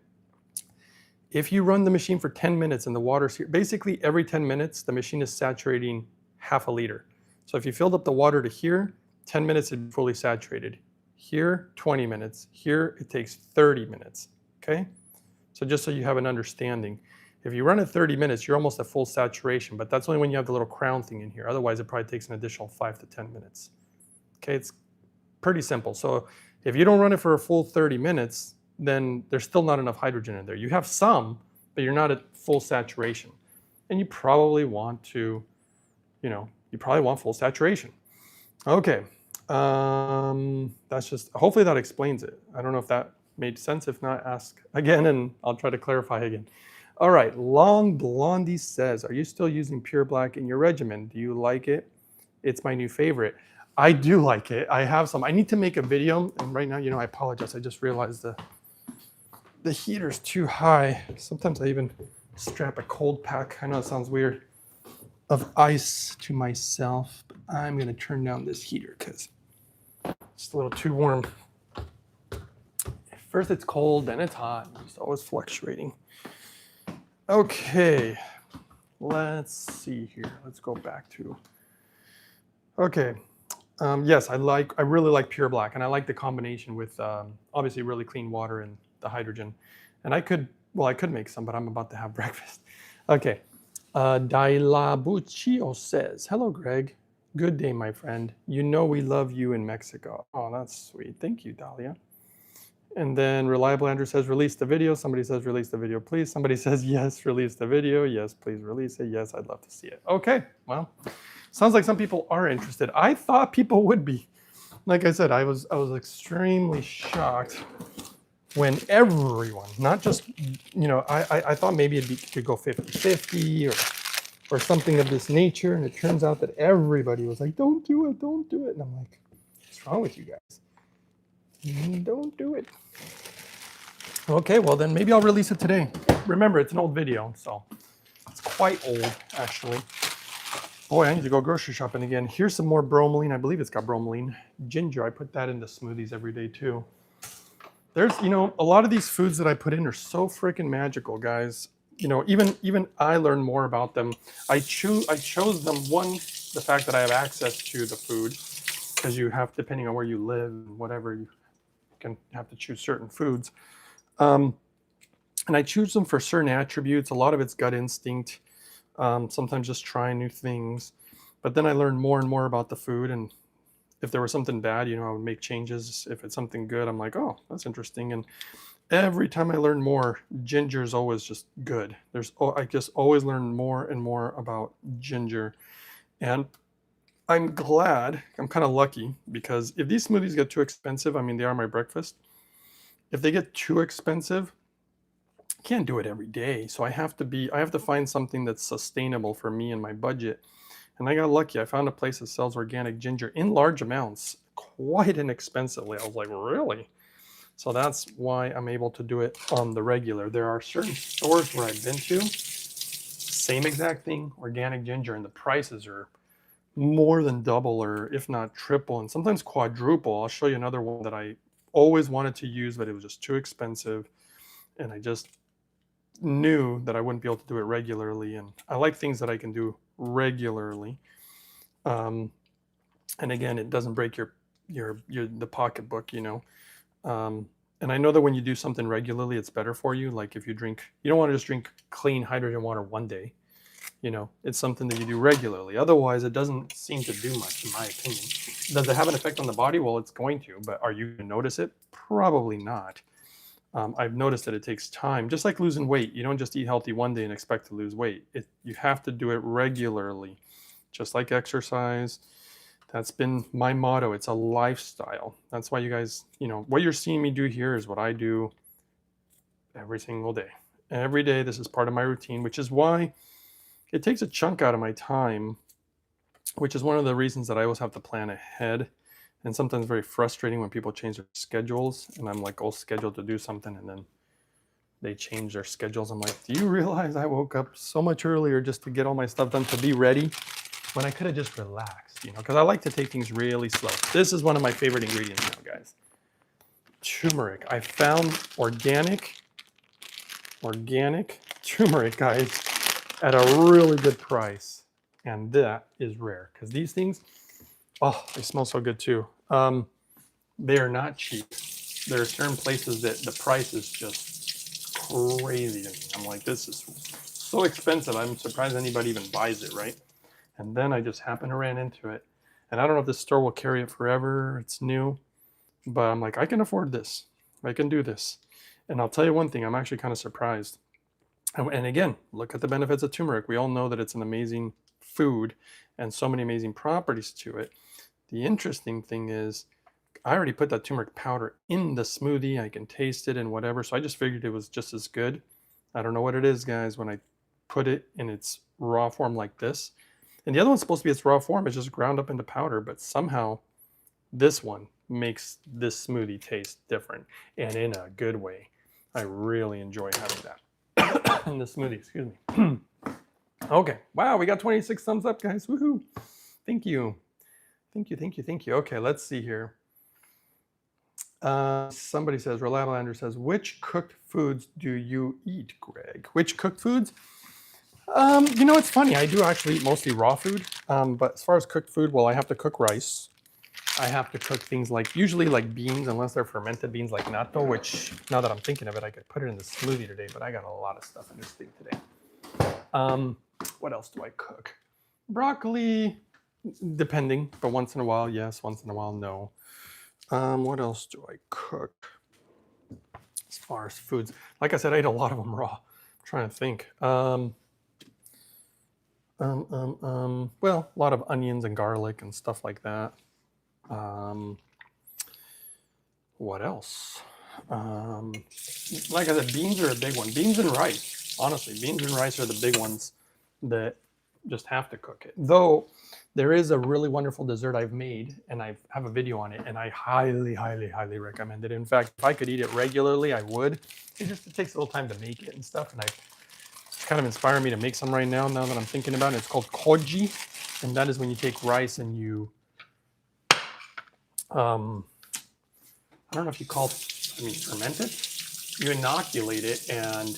If you run the machine for 10 minutes and the water's here, basically every 10 minutes, the machine is saturating half a liter. So if you filled up the water to here, 10 minutes it'd be fully saturated. Here, 20 minutes. Here, it takes 30 minutes, okay? So just so you have an understanding, if you run it 30 minutes, you're almost at full saturation, but that's only when you have the little crown thing in here. Otherwise, it probably takes an additional 5 to 10 minutes. Okay, it's pretty simple. So if you don't run it for a full 30 minutes, then there's still not enough hydrogen in there. You have some, but you're not at full saturation. And you probably want to, you probably want full saturation. Okay, that's just, hopefully that explains it. I don't know if that made sense. If not, ask again and I'll try to clarify again. All right, Long Blondie says, are you still using Pure Black in your regimen? Do you like it? It's my new favorite. I do like it. I have some. I need to make a video, and right now, I apologize. I just realized the heater's too high. Sometimes I even strap a cold pack. I know it sounds weird, of ice to myself, but I'm gonna turn down this heater because it's a little too warm. First it's cold, then it's hot. It's always fluctuating. Okay, let's see here. Let's go back to, okay. Yes, I really like Pure Black, and I like the combination with obviously really clean water and the hydrogen. And I could make some, but I'm about to have breakfast. Okay, Dailabuccio says, hello, Greg. Good day, my friend. You know we love you in Mexico. Oh, that's sweet. Thank you, Dahlia. And then Reliable Andrew says, release the video. Somebody says, release the video, please. Somebody says, yes, release the video. Yes, please release it. Yes, I'd love to see it. Okay, well, sounds like some people are interested. I thought people would be. Like I said, I was extremely shocked when everyone, not just, I thought maybe it could go 50-50 or something of this nature. And it turns out that everybody was like, don't do it, don't do it. And I'm like, what's wrong with you guys? Don't do it. Okay, well then maybe I'll release it today. Remember, it's an old video, so it's quite old, actually. Boy, I need to go grocery shopping again. Here's some more bromelain. I believe it's got bromelain. Ginger, I put that into smoothies every day too. There's, a lot of these foods that I put in are so freaking magical, guys. Even I learned more about them. I chose them, one, the fact that I have access to the food, because you have, depending on where you live and whatever, you can have to choose certain foods. And I choose them for certain attributes. A lot of it's gut instinct. Sometimes just trying new things. But then I learned more and more about the food. And if there was something bad, I would make changes. If it's something good, I'm like, oh, that's interesting. And every time I learn more, ginger is always just good. I just always learn more and more about ginger. And I'm glad, I'm kind of lucky, because if these smoothies get too expensive, I mean, they are my breakfast. If they get too expensive, I can't do it every day. So I have to find something that's sustainable for me and my budget. And I got lucky. I found a place that sells organic ginger in large amounts, quite inexpensively. I was like, really? So that's why I'm able to do it on the regular. There are certain stores where I've been to, same exact thing, organic ginger, and the prices are more than double, or if not triple, and sometimes quadruple. I'll show you another one that I always wanted to use, but it was just too expensive. And I just knew that I wouldn't be able to do it regularly. And I like things that I can do regularly. And again, it doesn't break the pocketbook, and I know that when you do something regularly, it's better for you. Like if you don't want to just drink clean hydrogen water one day. It's something that you do regularly. Otherwise, it doesn't seem to do much, in my opinion. Does it have an effect on the body? Well, it's going to, but are you going to notice it? Probably not. I've noticed that it takes time. Just like losing weight, you don't just eat healthy one day and expect to lose weight. You have to do it regularly, just like exercise. That's been my motto. It's a lifestyle. That's why you guys, what you're seeing me do here is what I do every single day. Every day, this is part of my routine, which is why it takes a chunk out of my time, which is one of the reasons that I always have to plan ahead. And sometimes very frustrating when people change their schedules and I'm like all scheduled to do something and then they change their schedules. I'm like, do you realize I woke up so much earlier just to get all my stuff done to be ready when I could have just relaxed, because I like to take things really slow. This is one of my favorite ingredients now, guys. Turmeric. I found organic turmeric, guys, at a really good price. And that is rare because these things, oh, they smell so good too. They are not cheap. There are certain places that the price is just crazy to me. I'm like, this is so expensive. I'm surprised anybody even buys it, right? And then I just happened to run into it. And I don't know if this store will carry it forever. It's new. But I'm like, I can afford this. I can do this. And I'll tell you one thing, I'm actually kind of surprised. And again, look at the benefits of turmeric. We all know that it's an amazing food and so many amazing properties to it. The interesting thing is, I already put that turmeric powder in the smoothie. I can taste it and whatever. So I just figured it was just as good. I don't know what it is, guys, when I put it in its raw form like this. And the other one's supposed to be its raw form. It's just ground up into powder. But somehow this one makes this smoothie taste different, and in a good way. I really enjoy having that in the smoothie, excuse me. Okay, wow, we got 26 thumbs up, guys. Woohoo! Thank you. Thank you, thank you, thank you. Okay, let's see here. Somebody says, Reliable Andrew says, which cooked foods do you eat, Greg? Which cooked foods? You know, it's funny. I do actually eat mostly raw food. But as far as cooked food, well, I have to cook rice. I have to cook things like, usually like beans, unless they're fermented beans like natto, which now that I'm thinking of it, I could put it in the smoothie today, but I got a lot of stuff in this thing today. What else do I cook? Broccoli, depending, but once in a while, yes, once in a while, no. What else do I cook as far as foods? Like I said, I eat a lot of them raw. I'm trying to think. Well, a lot of onions and garlic and stuff like that. What else? Like I said, beans are a big one. Beans and rice. Honestly, beans and rice are the big ones that just have to cook it. Though there is a really wonderful dessert I've made, and I have a video on it, and I highly, highly, highly recommend it. In fact, if I could eat it regularly, I would. It takes a little time to make it and stuff, and it's kind of inspired me to make some right now that I'm thinking about it. It's called koji, and that is when you take rice and you I don't know if you call it, ferment it. You inoculate it, and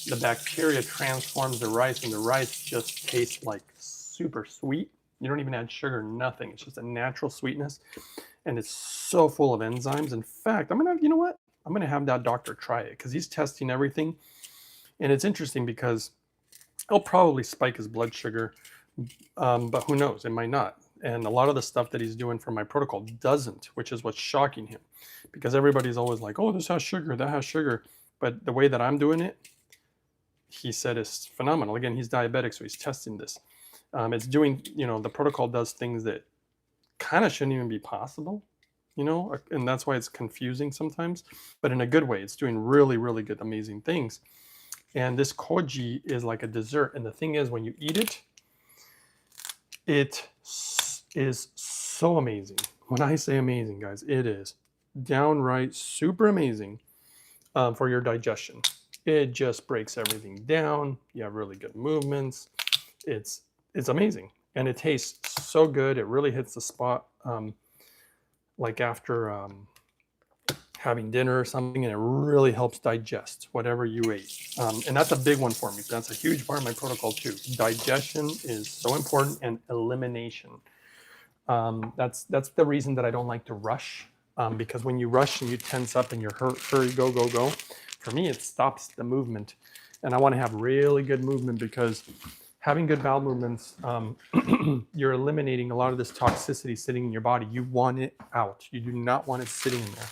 the bacteria transforms the rice, and the rice just tastes like super sweet. You don't even add sugar, nothing. It's just a natural sweetness, and it's so full of enzymes. In fact, you know what? I'm gonna have that doctor try it because he's testing everything, and it's interesting because it'll probably spike his blood sugar, but who knows? It might not. And a lot of the stuff that he's doing for my protocol doesn't, which is what's shocking him, because everybody's always like, oh, this has sugar, that has sugar. But the way that I'm doing it, he said, is phenomenal. Again, he's diabetic, so he's testing this. It's doing, the protocol does things that kind of shouldn't even be possible, and that's why it's confusing sometimes, but in a good way. It's doing really, really good, amazing things. And this koji is like a dessert. And the thing is, when you eat it, it is so amazing. When I say amazing, guys, it is downright super amazing for your digestion. It just breaks everything down. You have really good movements. It's amazing, and it tastes so good. It really hits the spot, like after having dinner or something, and it really helps digest whatever you ate. And that's a big one for me. That's a huge part of my protocol too. Digestion is so important, and elimination. That's the reason that I don't like to rush, because when you rush and you tense up and you're hurry, go, go, go, for me, it stops the movement. And I want to have really good movement, because having good bowel movements, you're eliminating a lot of this toxicity sitting in your body. You want it out. You do not want it sitting in there.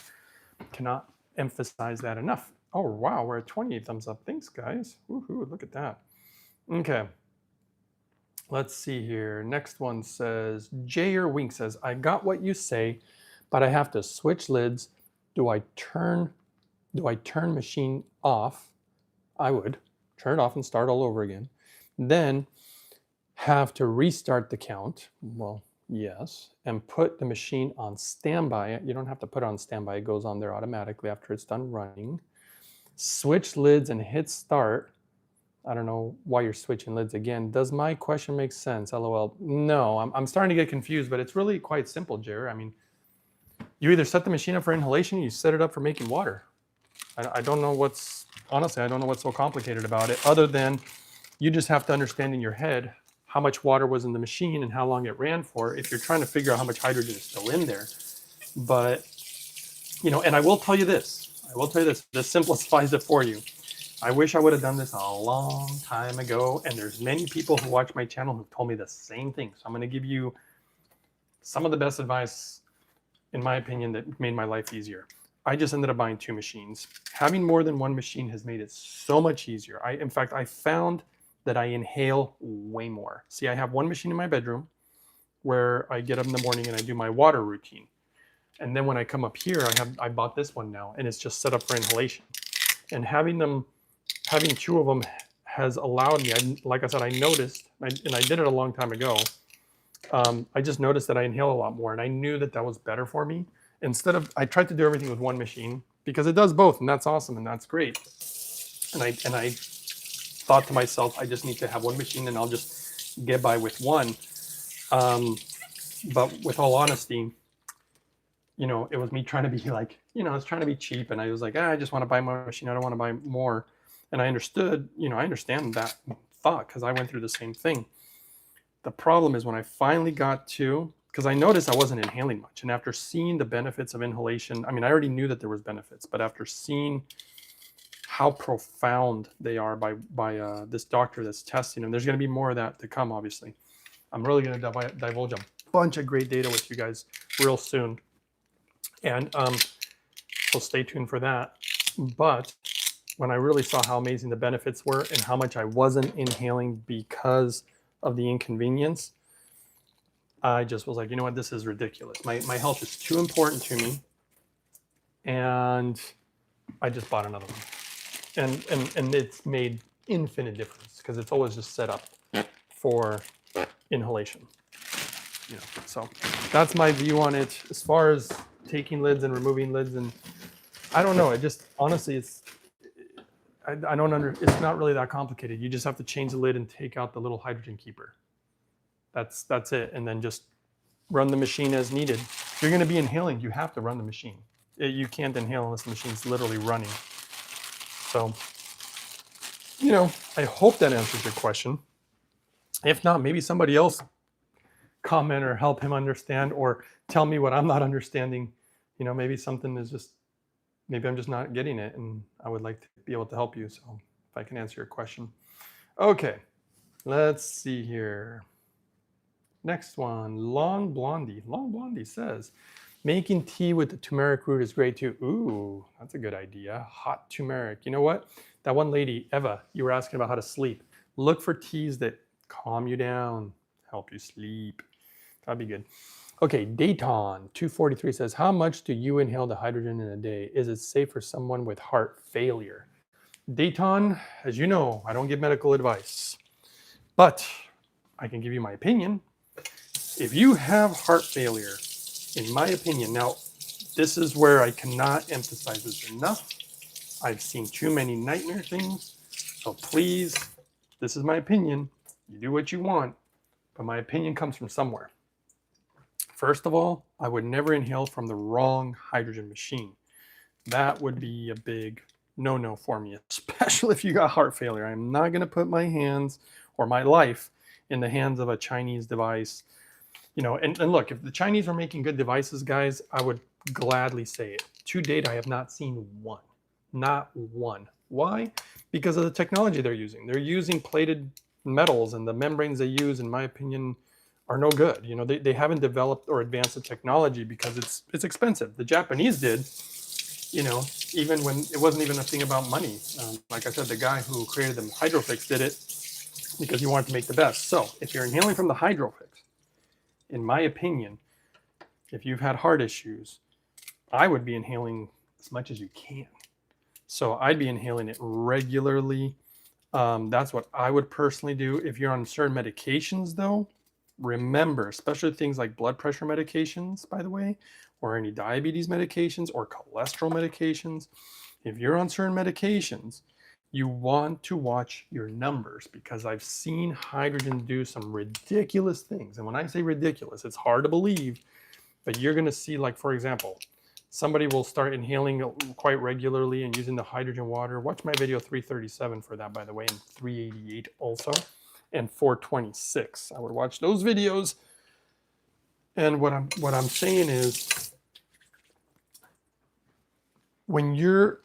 Cannot emphasize that enough. Oh, wow, we're at 28 thumbs up. Thanks, guys. Woohoo, look at that. Okay. Let's see here. Next one says, Jayer Wink says, I got what you say, but I have to switch lids. Do I turn machine off? I would turn it off and start all over again. Then have to restart the count. Well, yes. And put the machine on standby. You don't have to put it on standby. It goes on there automatically after it's done running. Switch lids and hit start. I don't know why you're switching lids again. Does my question make sense? LOL. No, I'm starting to get confused, but it's really quite simple, Jerry. You either set the machine up for inhalation, or you set it up for making water. I don't know honestly, I don't know what's so complicated about it, other than you just have to understand in your head how much water was in the machine and how long it ran for, if you're trying to figure out how much hydrogen is still in there. But, and I will tell you this. This simplifies it for you. I wish I would have done this a long time ago, and there's many people who watch my channel who've told me the same thing. So I'm going to give you some of the best advice, in my opinion, that made my life easier. I just ended up buying 2 machines. Having more than one machine has made it so much easier. In fact, I found that I inhale way more. See, I have one machine in my bedroom where I get up in the morning and I do my water routine. And then when I come up here, I bought this one now, and it's just set up for inhalation. And having 2 of them has allowed me, like I said, I noticed, and I did it a long time ago, I just noticed that I inhale a lot more, and I knew that that was better for me. I tried to do everything with one machine because it does both, and that's awesome, and that's great. And I thought to myself, I just need to have one machine, and I'll just get by with one. But with all honesty, you know, it was me trying to be like, you know, I was trying to be cheap, and I was like, I just want to buy my machine. I don't want to buy more. And I understood, you know, I understand that thought because I went through the same thing. The problem is when I finally got to, because I noticed I wasn't inhaling much. And after seeing the benefits of inhalation, I mean, I already knew that there was benefits, but after seeing how profound they are by this doctor that's testing them, there's going to be more of that to come, obviously. I'm really going to divulge a bunch of great data with you guys real soon. And so stay tuned for that. But when I really saw how amazing the benefits were and how much I wasn't inhaling because of the inconvenience, I just was like, you know what, this is ridiculous. My health is too important to me. And I just bought another one. And it's made infinite difference because it's always just set up for inhalation. You know, so that's my view on it. As far as taking lids and removing lids, and I don't know. It just honestly, it's not really that complicated. You just have to change the lid and take out the little hydrogen keeper. That's it, and then just run the machine as needed. If you're going to be inhaling, you have to run the machine. You can't inhale unless the machine's literally running. So, you know, I hope that answers your question. If not, maybe somebody else comment or help him understand, or tell me what I'm not understanding. You know, maybe something is just, maybe I'm just not getting it, and I would like to be able to help you. So if I can answer your question. Okay, let's see here. Next one, Long Blondie. Long Blondie says, making tea with the turmeric root is great too. Ooh, that's a good idea. Hot turmeric. You know what? That one lady, Eva, you were asking about how to sleep. Look for teas that calm you down, help you sleep. That'd be good. Okay, Dayton 243 says, how much do you inhale the hydrogen in a day? Is it safe for someone with heart failure? Dayton, as you know, I don't give medical advice, but I can give you my opinion. If you have heart failure, in my opinion, now this is where I cannot emphasize this enough. I've seen too many nightmare things, so please, this is my opinion. You do what you want, but my opinion comes from somewhere. First of all, I would never inhale from the wrong hydrogen machine. That would be a big no-no for me, especially if you got heart failure. I'm not going to put my hands or my life in the hands of a Chinese device. You know, and look, if the Chinese are making good devices, guys, I would gladly say it. To date, I have not seen one. Not one. Why? Because of the technology they're using. They're using plated metals, and the membranes they use, in my opinion, are no good. You know, they haven't developed or advanced the technology because it's expensive. The Japanese did, you know, even when it wasn't even a thing about money. Like I said, the guy who created the Hydrofix did it because he wanted to make the best. So if you're inhaling from the Hydrofix, in my opinion, if you've had heart issues, I would be inhaling as much as you can. So I'd be inhaling it regularly. That's what I would personally do. If you're on certain medications, though, remember, especially things like blood pressure medications, by the way, or any diabetes medications or cholesterol medications, if you're on certain medications, you want to watch your numbers, because I've seen hydrogen do some ridiculous things. And when I say ridiculous, it's hard to believe, but you're going to see, like, for example, somebody will start inhaling quite regularly and using the hydrogen water. Watch my video 337 for that, by the way, and 388 also, and 426. I would watch those videos. And what I'm saying is, when you're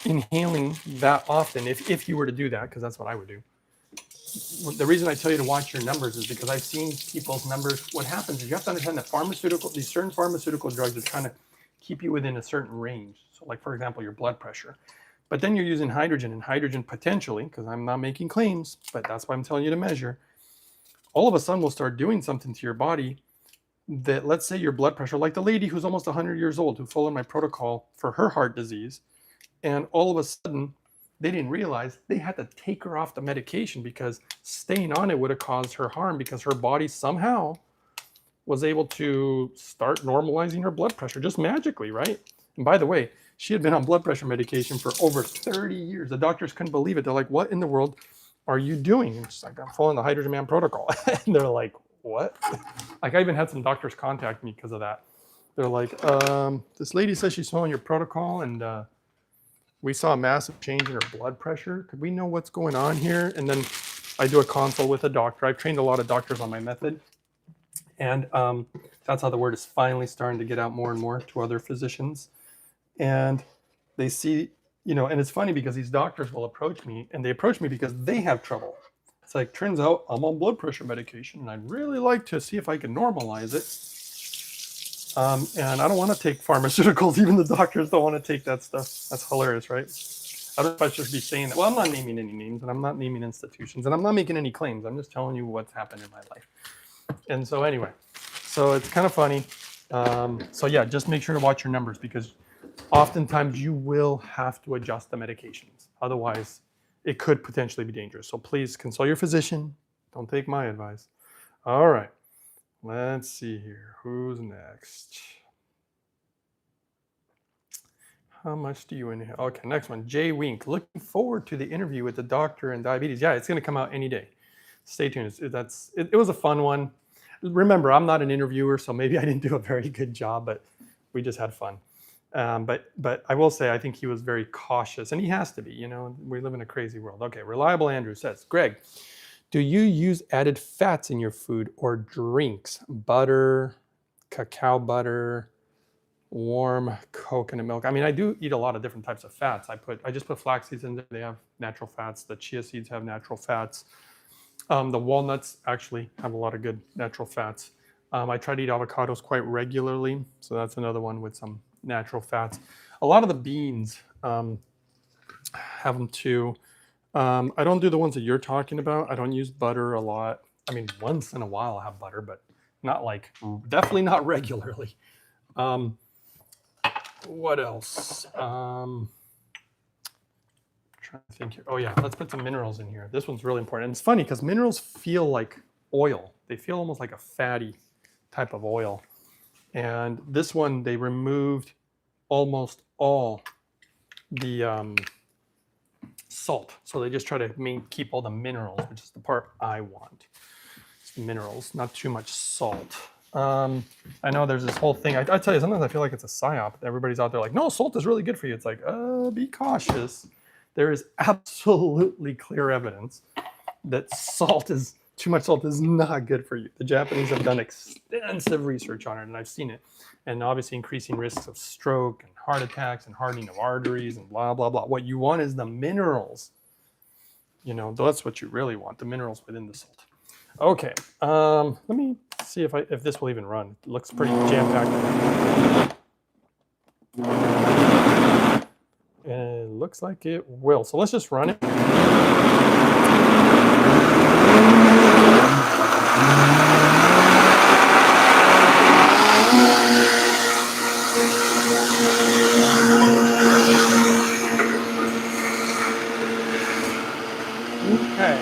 inhaling that often, if you were to do that, because that's what I would do, the reason I tell you to watch your numbers is because I've seen people's numbers. What happens is you have to understand that these certain pharmaceutical drugs are trying to keep you within a certain range. So like, for example, your blood pressure. But then you're using hydrogen, and hydrogen potentially, because I'm not making claims, but that's why I'm telling you to measure, all of a sudden will start doing something to your body that, let's say your blood pressure, like the lady who's almost 100 years old who followed my protocol for her heart disease, and all of a sudden they didn't realize they had to take her off the medication because staying on it would have caused her harm, because her body somehow was able to start normalizing her blood pressure just magically, right? And by the way, she had been on blood pressure medication for over 30 years. The doctors couldn't believe it. They're like, what in the world are you doing? And she's like, I'm following the Hydrogen Man protocol. And they're like, what? Like, I even had some doctors contact me because of that. They're like, this lady says she's following your protocol, and we saw a massive change in her blood pressure. Could we know what's going on here? And then I do a consult with a doctor. I've trained a lot of doctors on my method. And that's how the word is finally starting to get out more and more to other physicians. And they see, you know, and it's funny because these doctors will approach me, and they approach me because they have trouble. It's like, turns out I'm on blood pressure medication, and I'd really like to see if I can normalize it. And I don't want to take pharmaceuticals. Even the doctors don't want to take that stuff. That's hilarious, right? I don't know if I should be saying that. Well, I'm not naming any names, and I'm not naming institutions, and I'm not making any claims. I'm just telling you what's happened in my life. And so anyway, so it's kind of funny. So yeah, just make sure to watch your numbers, because oftentimes you will have to adjust the medications. Otherwise, it could potentially be dangerous. So please consult your physician. Don't take my advice. All right. Let's see here. Who's next? How much do you inhale? Okay, next one. Jay Wink. Looking forward to the interview with the doctor and diabetes. Yeah, it's going to come out any day. Stay tuned. It was a fun one. Remember, I'm not an interviewer, so maybe I didn't do a very good job, but we just had fun. But I will say, I think he was very cautious, and he has to be. You know, we live in a crazy world. Okay, Reliable Andrew says, Greg, do you use added fats in your food or drinks? Butter, cacao butter, warm coconut milk. I mean, I do eat a lot of different types of fats. I just put flax seeds in there. They have natural fats. The chia seeds have natural fats. The walnuts actually have a lot of good natural fats. I try to eat avocados quite regularly, so that's another one with some natural fats. A lot of the beans have them too. I don't do the ones that you're talking about. I don't use butter a lot. I mean, once in a while I'll have butter, but not like, definitely not regularly. What else? Trying to think here. Oh yeah, let's put some minerals in here. This one's really important. And it's funny because minerals feel like oil. They feel almost like a fatty type of oil. And this one, they removed almost all the salt. So they just try to keep all the minerals, which is the part I want. It's the minerals, not too much salt. I know there's this whole thing. I tell you, sometimes I feel like it's a psyop. Everybody's out there like, no, salt is really good for you. It's like, be cautious. There is absolutely clear evidence that too much salt is not good for you. The Japanese have done extensive research on it, and I've seen it. And obviously increasing risks of stroke and heart attacks and hardening of arteries and blah, blah, blah. What you want is the minerals. You know, that's what you really want, the minerals within the salt. Okay, let me see if this will even run. It looks pretty jam-packed. And it looks like it will. So let's just run it. Okay.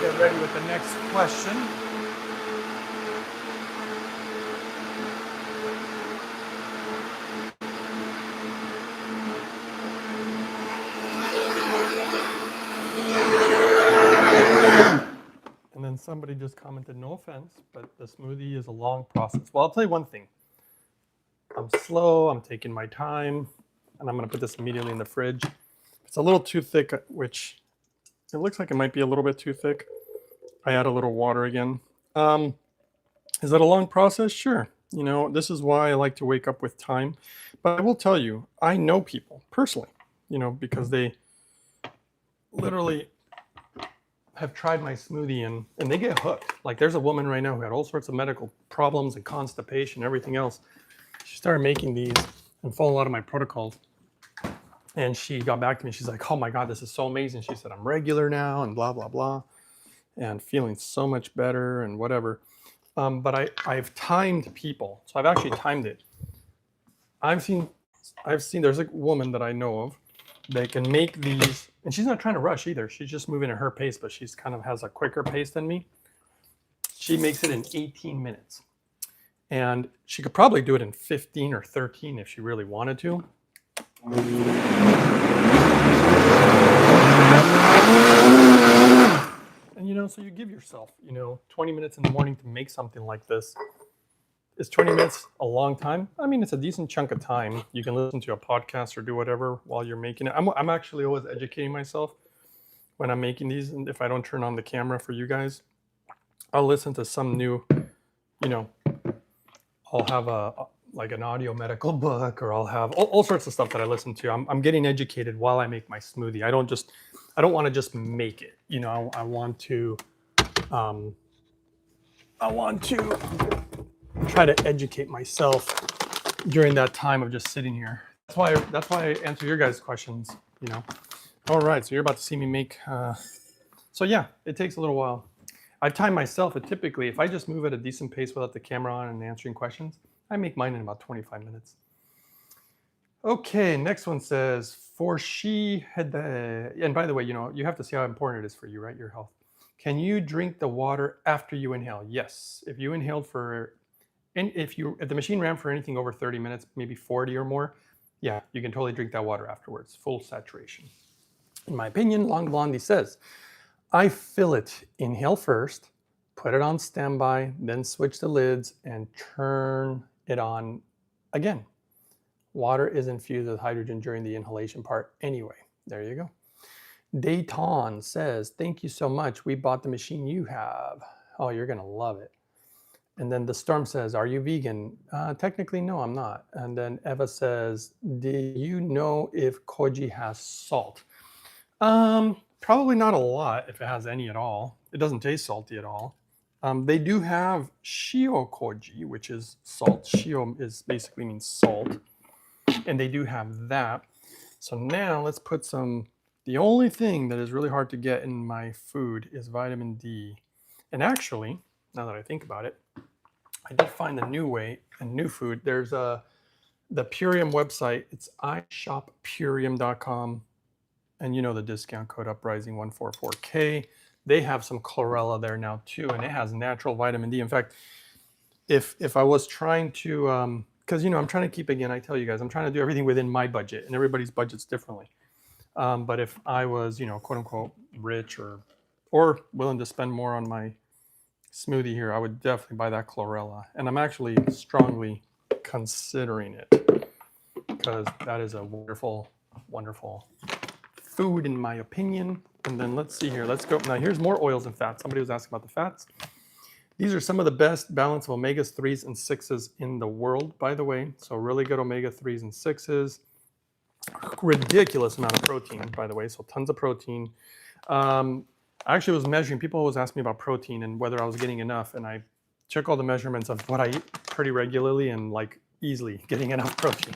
Get ready with the next question. And then somebody just commented, no offense, but the smoothie is a long process. Well, I'll tell you one thing. I'm slow, I'm taking my time, and I'm going to put this immediately in the fridge. It's a little too thick, which it looks like it might be a little bit too thick. I add a little water again. Is that a long process? Sure. You know, this is why I like to wake up with time. But I will tell you, I know people personally because they literally have tried my smoothie and they get hooked. Like there's a woman right now who had all sorts of medical problems and constipation, everything else. She started making these and followed a lot of my protocols. And she got back to me. She's like, oh my God, this is so amazing. She said, I'm regular now and blah, blah, blah. And feeling so much better and whatever. But I've timed people. So I've actually timed it. I've seen there's a woman that I know of that can make these, and she's not trying to rush either. She's just moving at her pace, but she's kind of has a quicker pace than me. She makes it in 18 minutes. And she could probably do it in 15 or 13 if she really wanted to. And so you give yourself, 20 minutes in the morning to make something like this. Is 20 minutes a long time? I mean, it's a decent chunk of time. You can listen to a podcast or do whatever while you're making it. I'm actually always educating myself when I'm making these. And if I don't turn on the camera for you guys, I'll listen to some new, I'll have an audio medical book, or I'll have all sorts of stuff that I listen to. I'm getting educated while I make my smoothie. I don't want to just make it. I want to try to educate myself during that time of just sitting here. That's why I answer your guys' questions. All right, so you're about to see me make. So yeah, it takes a little while. I time myself. Typically, if I just move at a decent pace without the camera on and answering questions, I make mine in about 25 minutes. Okay, next one says, and by the way, you have to see how important it is for you, right? Your health. Can you drink the water after you inhale? Yes. If you inhaled if the machine ran for anything over 30 minutes, maybe 40 or more, yeah, you can totally drink that water afterwards, full saturation. In my opinion, Long Blondie says, I fill it, inhale first, put it on standby, then switch the lids and turn it on again. Water is infused with hydrogen during the inhalation part anyway. There you go. Dayton says, thank you so much. We bought the machine you have. Oh, you're going to love it. And then the Storm says, are you vegan? Technically, no, I'm not. And then Eva says, do you know if koji has salt? Probably not a lot, if it has any at all. It doesn't taste salty at all. They do have shio koji, which is salt. Shio basically means salt. And they do have that. So now let's put the only thing that is really hard to get in my food is vitamin D. And actually, now that I think about it, I did find a new food. There's the Purium website. It's ishoppurium.com. And the discount code Uprising144K. They have some chlorella there now too, and it has natural vitamin D. In fact, if I was trying to, because I'm trying to keep, again, I tell you guys, I'm trying to do everything within my budget, and everybody's budget's differently. But if I was, quote unquote, rich or willing to spend more on my smoothie here, I would definitely buy that chlorella. And I'm actually strongly considering it because that is a wonderful, wonderful food in my opinion. And then let's see here. Let's go. Now here's more oils and fats. Somebody was asking about the fats. These are some of the best balance of omega-3s and 6s in the world, by the way. So really good omega-3s and 6s. Ridiculous amount of protein, by the way. So tons of protein. I actually was measuring. People always ask me about protein and whether I was getting enough. And I took all the measurements of what I eat pretty regularly and easily getting enough protein.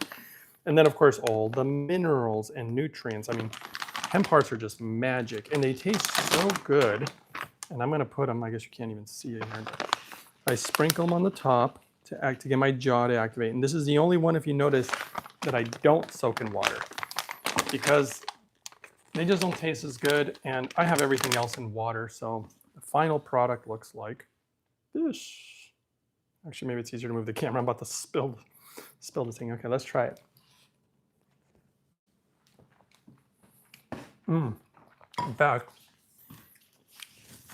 And then, of course, all the minerals and nutrients. I mean, hemp hearts are just magic. And they taste so good. And I'm going to put them, I guess you can't even see it here. I sprinkle them on the top to get my jaw to activate. And this is the only one, if you notice, that I don't soak in water because they just don't taste as good. And I have everything else in water. So the final product looks like this. Actually, maybe it's easier to move the camera. I'm about to spill this thing. Okay, let's try it. In fact,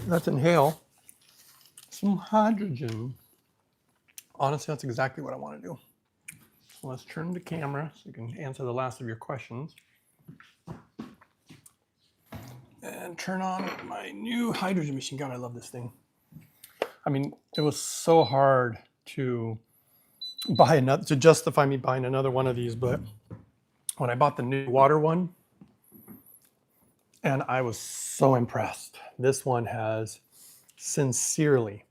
let's inhale some hydrogen. Honestly, that's exactly what I want to do. So let's turn the camera so you can answer the last of your questions. And turn on my new hydrogen machine. God, I love this thing. I mean, it was so hard to justify me buying another one of these, but when I bought the new water one, And I was so impressed. This one has sincerely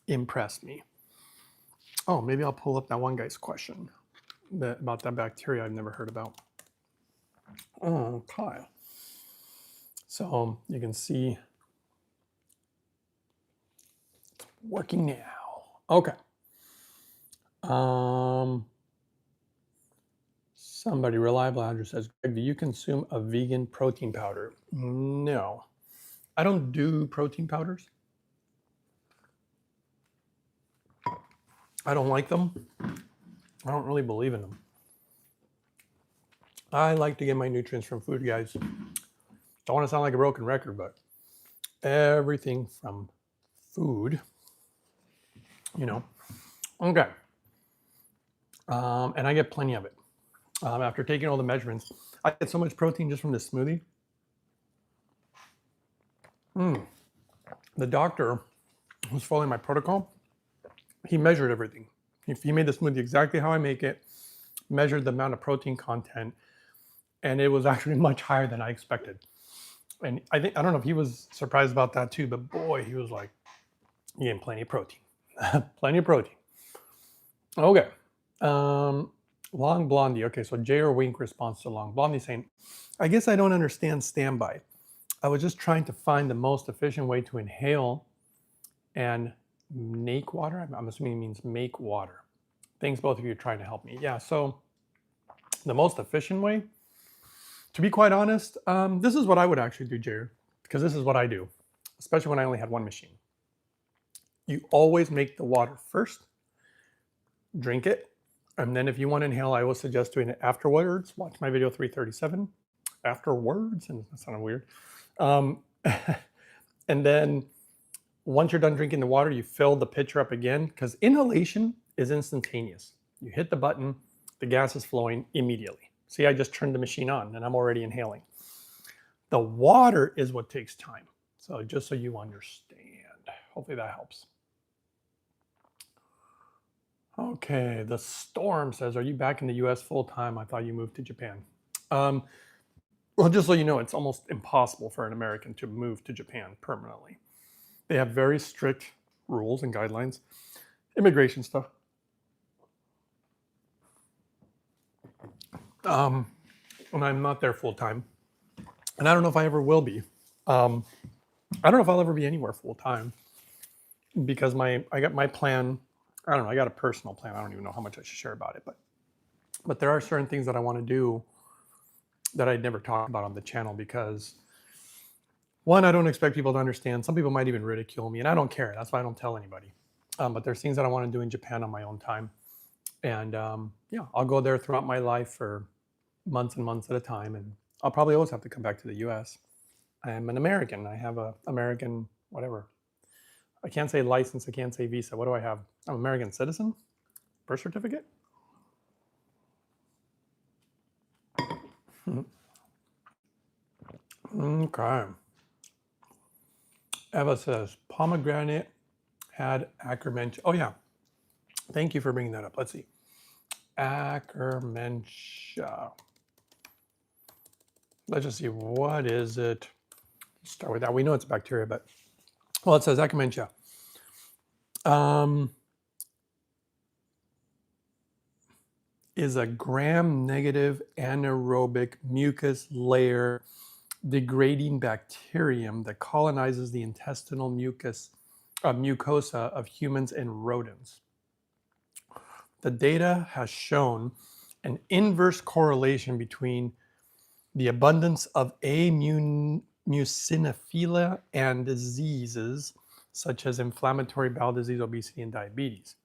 impressed me. Oh, maybe I'll pull up that one guy's question about that bacteria I've never heard about. Oh, Kyle. So you can see it's working now. Okay. Somebody reliable Andrew says, Greg, do you consume a vegan protein powder? No, I don't do protein powders. I don't like them. I don't really believe in them. I like to get my nutrients from food, guys. Don't want to sound like a broken record, but everything from food, you know. Okay. And I get plenty of it. After taking all the measurements, I get so much protein just from this smoothie. The doctor who's following my protocol, he measured everything. He made the smoothie exactly how I make it, measured the amount of protein content, and it was actually much higher than I expected. And I don't know if he was surprised about that too, but boy, he was like, you're getting plenty of protein. Plenty of protein. Okay. Long Blondie. Okay, so J or Wink response to Long Blondie saying, I guess I don't understand standby. I was just trying to find the most efficient way to inhale and make water. I'm assuming it means make water. Thanks, both of you, trying to help me. Yeah, so the most efficient way, to be quite honest, this is what I would actually do, Jared, because this is what I do, especially when I only had one machine. You always make the water first, drink it, and then if you want to inhale, I always suggest doing it afterwards. Watch my video 337, afterwards, and that sounded weird. And then once you're done drinking the water, you fill the pitcher up again, because inhalation is instantaneous. You hit the button, the gas is flowing immediately. See, I just turned the machine on and I'm already inhaling. The water is what takes time. So just so you understand, hopefully that helps. Okay, the Storm says, are you back in the US full time? I thought you moved to Japan. Well, just so you know, it's almost impossible for an American to move to Japan permanently. They have very strict rules and guidelines, immigration stuff. And I'm not there full time. And I don't know if I ever will be. I don't know if I'll ever be anywhere full time because I got my plan. I don't know. I got a personal plan. I don't even know how much I should share about it, but there are certain things that I want to do that I'd never talk about on the channel because one, I don't expect people to understand. Some people might even ridicule me, and I don't care. That's why I don't tell anybody. But there's things that I want to do in Japan on my own time. And yeah, I'll go there throughout my life for months and months at a time. And I'll probably always have to come back to the US. I'm an American. I have an American, whatever. I can't say license. I can't say visa. What do I have? I'm an American citizen? Birth certificate? Okay. Eva says, pomegranate had Akkermansia. Oh, yeah. Thank you for bringing that up. Let's see. Akkermansia. Let's just see. What is it? Let's start with that. We know it's a bacteria, but, well, it says Akkermansia. Is a gram-negative anaerobic mucus layer degrading bacterium that colonizes the intestinal mucosa of humans and rodents. The data has shown an inverse correlation between the abundance of mucinophilia and diseases such as inflammatory bowel disease, obesity, and diabetes.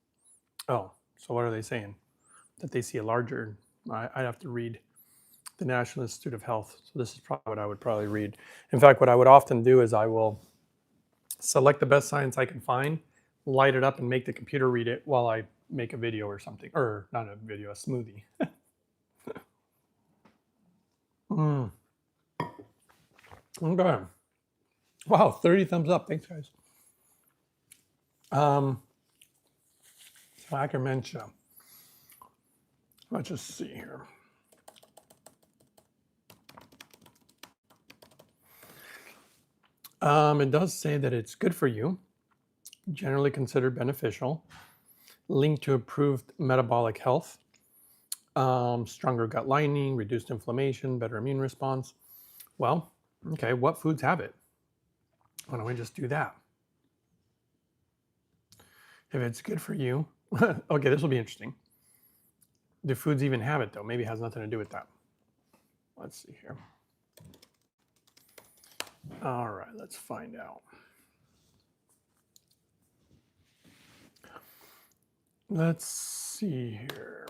Oh, so what are they saying? That they see a larger, I'd have to read the National Institute of Health. So this is probably what I would probably read. In fact, what I would often do is I will select the best science I can find, light it up, and make the computer read it while I make a video or something. Or not a video, a smoothie. Okay. Wow, 30 thumbs up. Thanks, guys. Akkermansia. Let's just see here. It does say that it's good for you, generally considered beneficial, linked to improved metabolic health, stronger gut lining, reduced inflammation, better immune response. Well, okay, what foods have it? Why don't we just do that? If it's good for you, okay, this will be interesting. Do foods even have it though? Maybe it has nothing to do with that. Let's see here. All right, let's find out. Let's see here.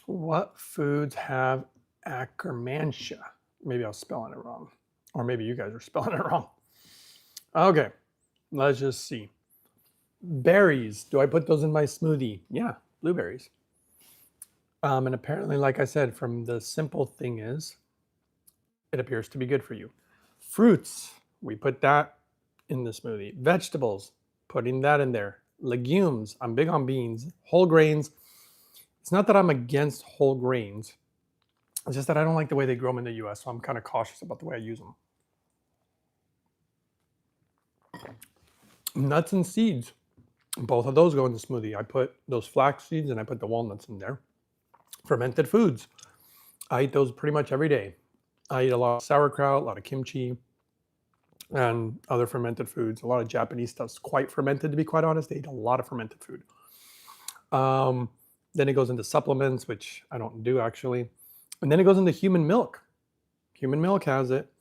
What foods have Akkermansia? Maybe I was spelling it wrong. Or maybe you guys are spelling it wrong. Okay, let's just see. Berries. Do I put those in my smoothie? Yeah, blueberries. And apparently, like I said, from the simple thing is, it appears to be good for you. Fruits. We put that in the smoothie. Vegetables. Putting that in there. Legumes. I'm big on beans. Whole grains. It's not that I'm against whole grains. It's just that I don't like the way they grow them in the US, so I'm kind of cautious about the way I use them. Nuts and seeds. Both of those go in the smoothie. I put those flax seeds and I put the walnuts in there. Fermented foods. I eat those pretty much every day. I eat a lot of sauerkraut, a lot of kimchi, and other fermented foods. A lot of Japanese stuff's quite fermented, to be quite honest. They eat a lot of fermented food. Then it goes into supplements, which I don't do actually. And then it goes into human milk. Human milk has it,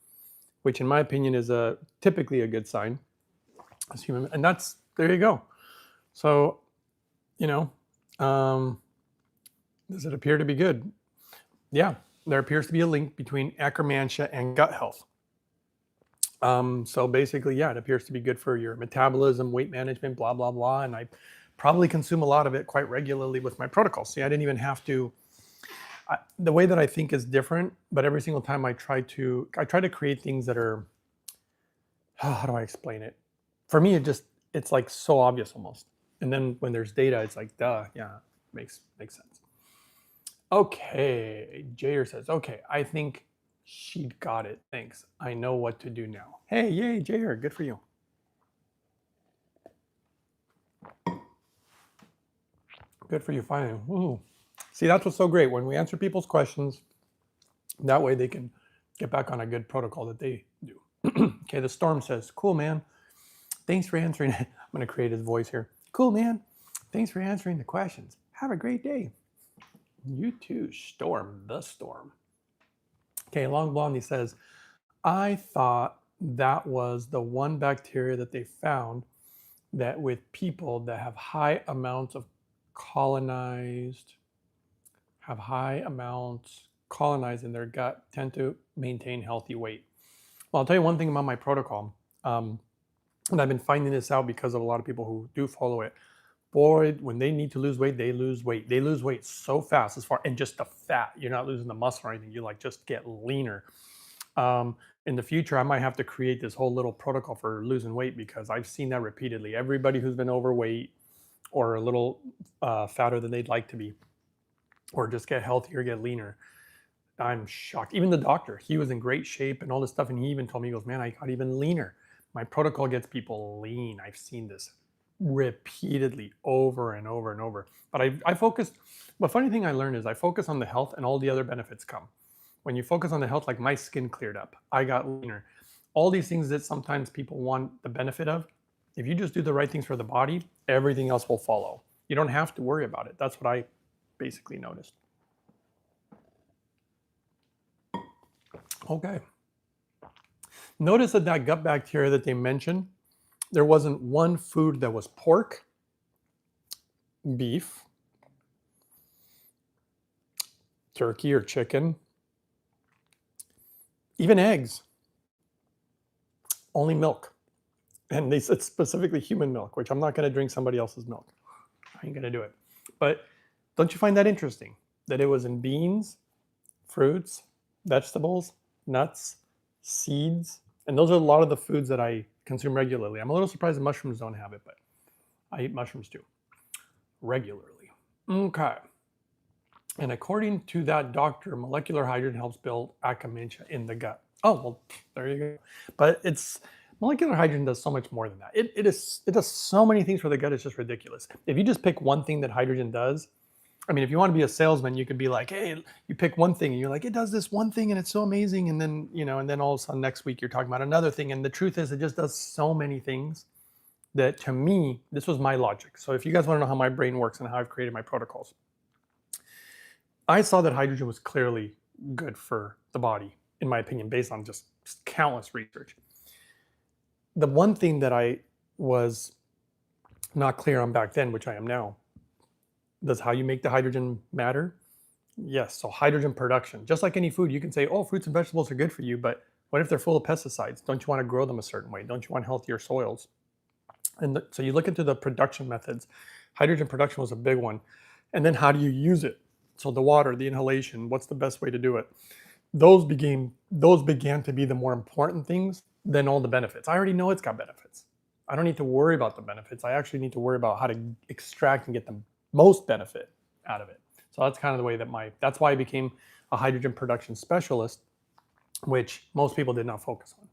which in my opinion is typically a good sign. It's human, and that's, there you go. So, does it appear to be good? Yeah, there appears to be a link between Akkermansia and gut health. So basically, yeah, it appears to be good for your metabolism, weight management, blah, blah, blah. And I probably consume a lot of it quite regularly with my protocol. See, I didn't even have to, the way that I think is different, but every single time I try to create things that are, how do I explain it? For me, it's like so obvious almost. And then when there's data, it's like, duh, yeah, makes sense. Okay, Jair says, okay, I think she got it. Thanks. I know what to do now. Hey, yay, Jair, good for you. Good for you, finally. Woo. See, that's what's so great. When we answer people's questions, that way they can get back on a good protocol that they do. Okay, the Storm says, cool, man. Thanks for answering. I'm going to create his voice here. Cool, man. Thanks for answering the questions. Have a great day. You too, Storm, the Storm. Okay, Long Blondie says, I thought that was the one bacteria that they found that with people that have high amounts colonized in their gut tend to maintain healthy weight. Well, I'll tell you one thing about my protocol. And I've been finding this out because of a lot of people who do follow it. Boy, when they need to lose weight, they lose weight. They lose weight so fast and just the fat. You're not losing the muscle or anything. You like just get leaner. In the future, I might have to create this whole little protocol for losing weight because I've seen that repeatedly. Everybody who's been overweight or a little fatter than they'd like to be, or just get healthier, get leaner, I'm shocked. Even the doctor, he was in great shape and all this stuff. And he even told me, he goes, man, I got even leaner. My protocol gets people lean. I've seen this repeatedly over and over and over. But I focused, the funny thing I learned is I focus on the health and all the other benefits come. When you focus on the health, like my skin cleared up, I got leaner. All these things that sometimes people want the benefit of, if you just do the right things for the body, everything else will follow. You don't have to worry about it. That's what I basically noticed. Okay. Notice that gut bacteria that they mentioned, there wasn't one food that was pork, beef, turkey or chicken, even eggs, only milk. And they said specifically human milk, which I'm not going to drink somebody else's milk. I ain't going to do it. But don't you find that interesting? That it was in beans, fruits, vegetables, nuts, seeds. And those are a lot of the foods that I consume regularly. I'm a little surprised the mushrooms don't have it, but I eat mushrooms too, regularly. Okay. And according to that doctor, molecular hydrogen helps build Akkermansia in the gut. Oh, well, there you go. But it's molecular hydrogen does so much more than that. It does so many things for the gut. It's just ridiculous. If you just pick one thing that hydrogen does, I mean, if you want to be a salesman, you could be like, hey, you pick one thing and you're like, it does this one thing and it's so amazing. And then, and then all of a sudden next week you're talking about another thing. And the truth is it just does so many things that, to me, this was my logic. So if you guys want to know how my brain works and how I've created my protocols, I saw that hydrogen was clearly good for the body, in my opinion, based on just countless research. The one thing that I was not clear on back then, which I am now, does how you make the hydrogen matter? Yes. So hydrogen production, just like any food, you can say, oh, fruits and vegetables are good for you, but what if they're full of pesticides? Don't you want to grow them a certain way? Don't you want healthier soils? And so you look into the production methods. Hydrogen production was a big one. And then how do you use it? So the water, the inhalation, what's the best way to do it? Those began to be the more important things than all the benefits. I already know it's got benefits. I don't need to worry about the benefits. I actually need to worry about how to extract and get the most benefit out of it. So that's kind of the way that's why I became a hydrogen production specialist, which most people did not focus on.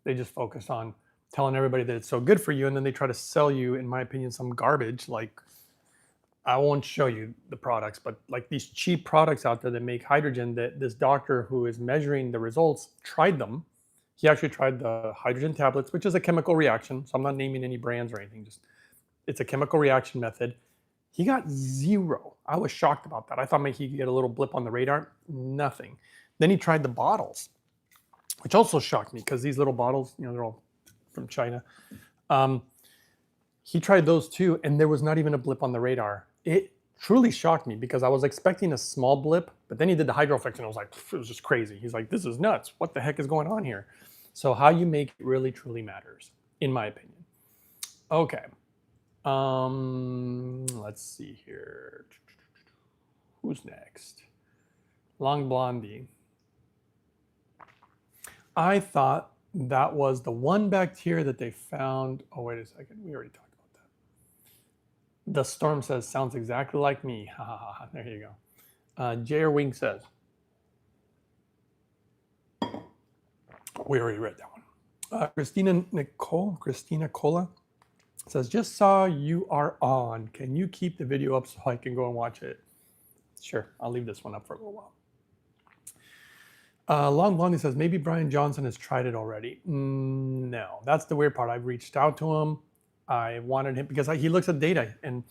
They just focused on telling everybody that it's so good for you, and then they try to sell you, in my opinion, some garbage. Like, I won't show you the products, but like these cheap products out there that make hydrogen, that this doctor who is measuring the results tried them. He actually tried the hydrogen tablets, which is a chemical reaction. So I'm not naming any brands or anything, just it's a chemical reaction method. He got 0. I was shocked about that. I thought maybe he could get a little blip on the radar. Nothing. Then he tried the bottles, which also shocked me because these little bottles, they're all from China. He tried those too, and there was not even a blip on the radar. It truly shocked me because I was expecting a small blip, but then he did the hydro effects and I was like, it was just crazy. He's like, this is nuts. What the heck is going on here? So how you make it really, truly matters, in my opinion. Okay. Let's see here. Who's next? Long Blondie. I thought that was the one bacteria that they found. Oh, wait a second. We already talked about that. The Storm says, sounds exactly like me. Ha ha ha. There you go. J.R. Wing says, we already read that one. Christina Cola says, just saw you are on. Can you keep the video up so I can go and watch it? Sure, I'll leave this one up for a little while. Long Blondie says, maybe Brian Johnson has tried it already. No, that's the weird part. I've reached out to him. I wanted him because he looks at data, and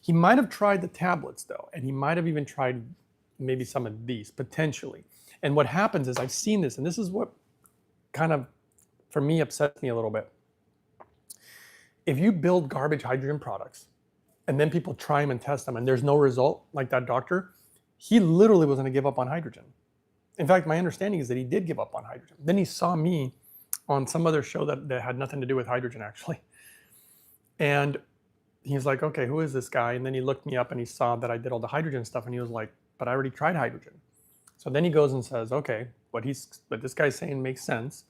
he might have tried the tablets though, and he might have even tried maybe some of these potentially. And what happens is I've seen this, and this is what kind of, for me, upsets me a little bit. If you build garbage hydrogen products and then people try them and test them and there's no result, like that doctor, he literally was going to give up on hydrogen. In fact, my understanding is that he did give up on hydrogen. Then he saw me on some other show that had nothing to do with hydrogen, actually. And he's like, okay, who is this guy? And then he looked me up and he saw that I did all the hydrogen stuff. And he was like, but I already tried hydrogen. So then he goes and says, okay, what this guy's saying makes sense.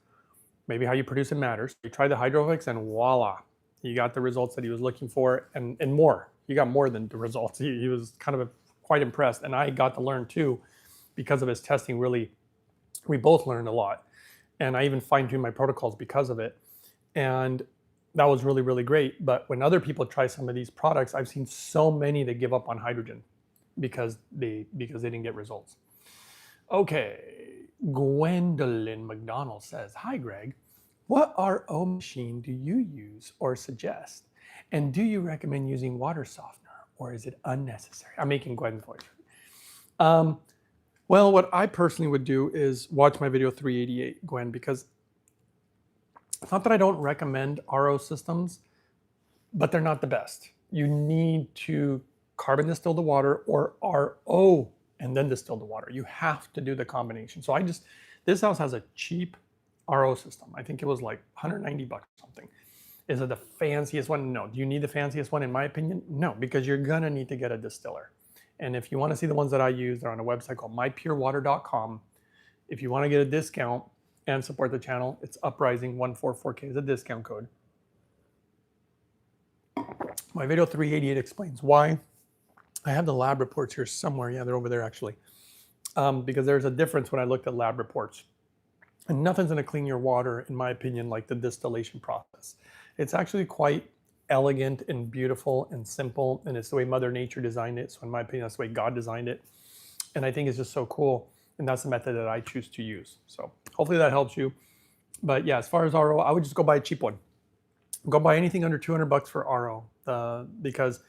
Maybe how you produce it matters. He tried the hydrophilics and voila, he got the results that he was looking for and more. He got more than the results. He was kind of quite impressed. And I got to learn too, because of his testing. Really, we both learned a lot. And I even fine-tuned my protocols because of it. And that was really, really great. But when other people try some of these products, I've seen so many that give up on hydrogen because they didn't get results. Okay, Gwendolyn McDonald says, hi, Greg. What RO machine do you use or suggest? And do you recommend using water softener, or is it unnecessary? I'm making Gwen's voice. Well, what I personally would do is watch my video 388, Gwen, because it's not that I don't recommend RO systems, but they're not the best. You need to carbon distill the water or RO and then distill the water. You have to do the combination. So this house has a cheap RO system. I think it was like $190 or something. Is it the fanciest one? No. Do you need the fanciest one? In my opinion, no, because you're gonna need to get a distiller. And if you want to see the ones that I use, they're on a website called mypurewater.com. If you want to get a discount and support the channel, it's Uprising144K is a discount code. My video 388 explains why. I have the lab reports here somewhere. Yeah, they're over there actually. Because there's a difference when I looked at lab reports. And nothing's going to clean your water, in my opinion, like the distillation process. It's actually quite elegant and beautiful and simple, and it's the way Mother Nature designed it. So in my opinion, that's the way God designed it. And I think it's just so cool. And that's the method that I choose to use. So hopefully that helps you. But yeah, as far as RO, I would just go buy a cheap one. Go buy anything under 200 bucks for RO, because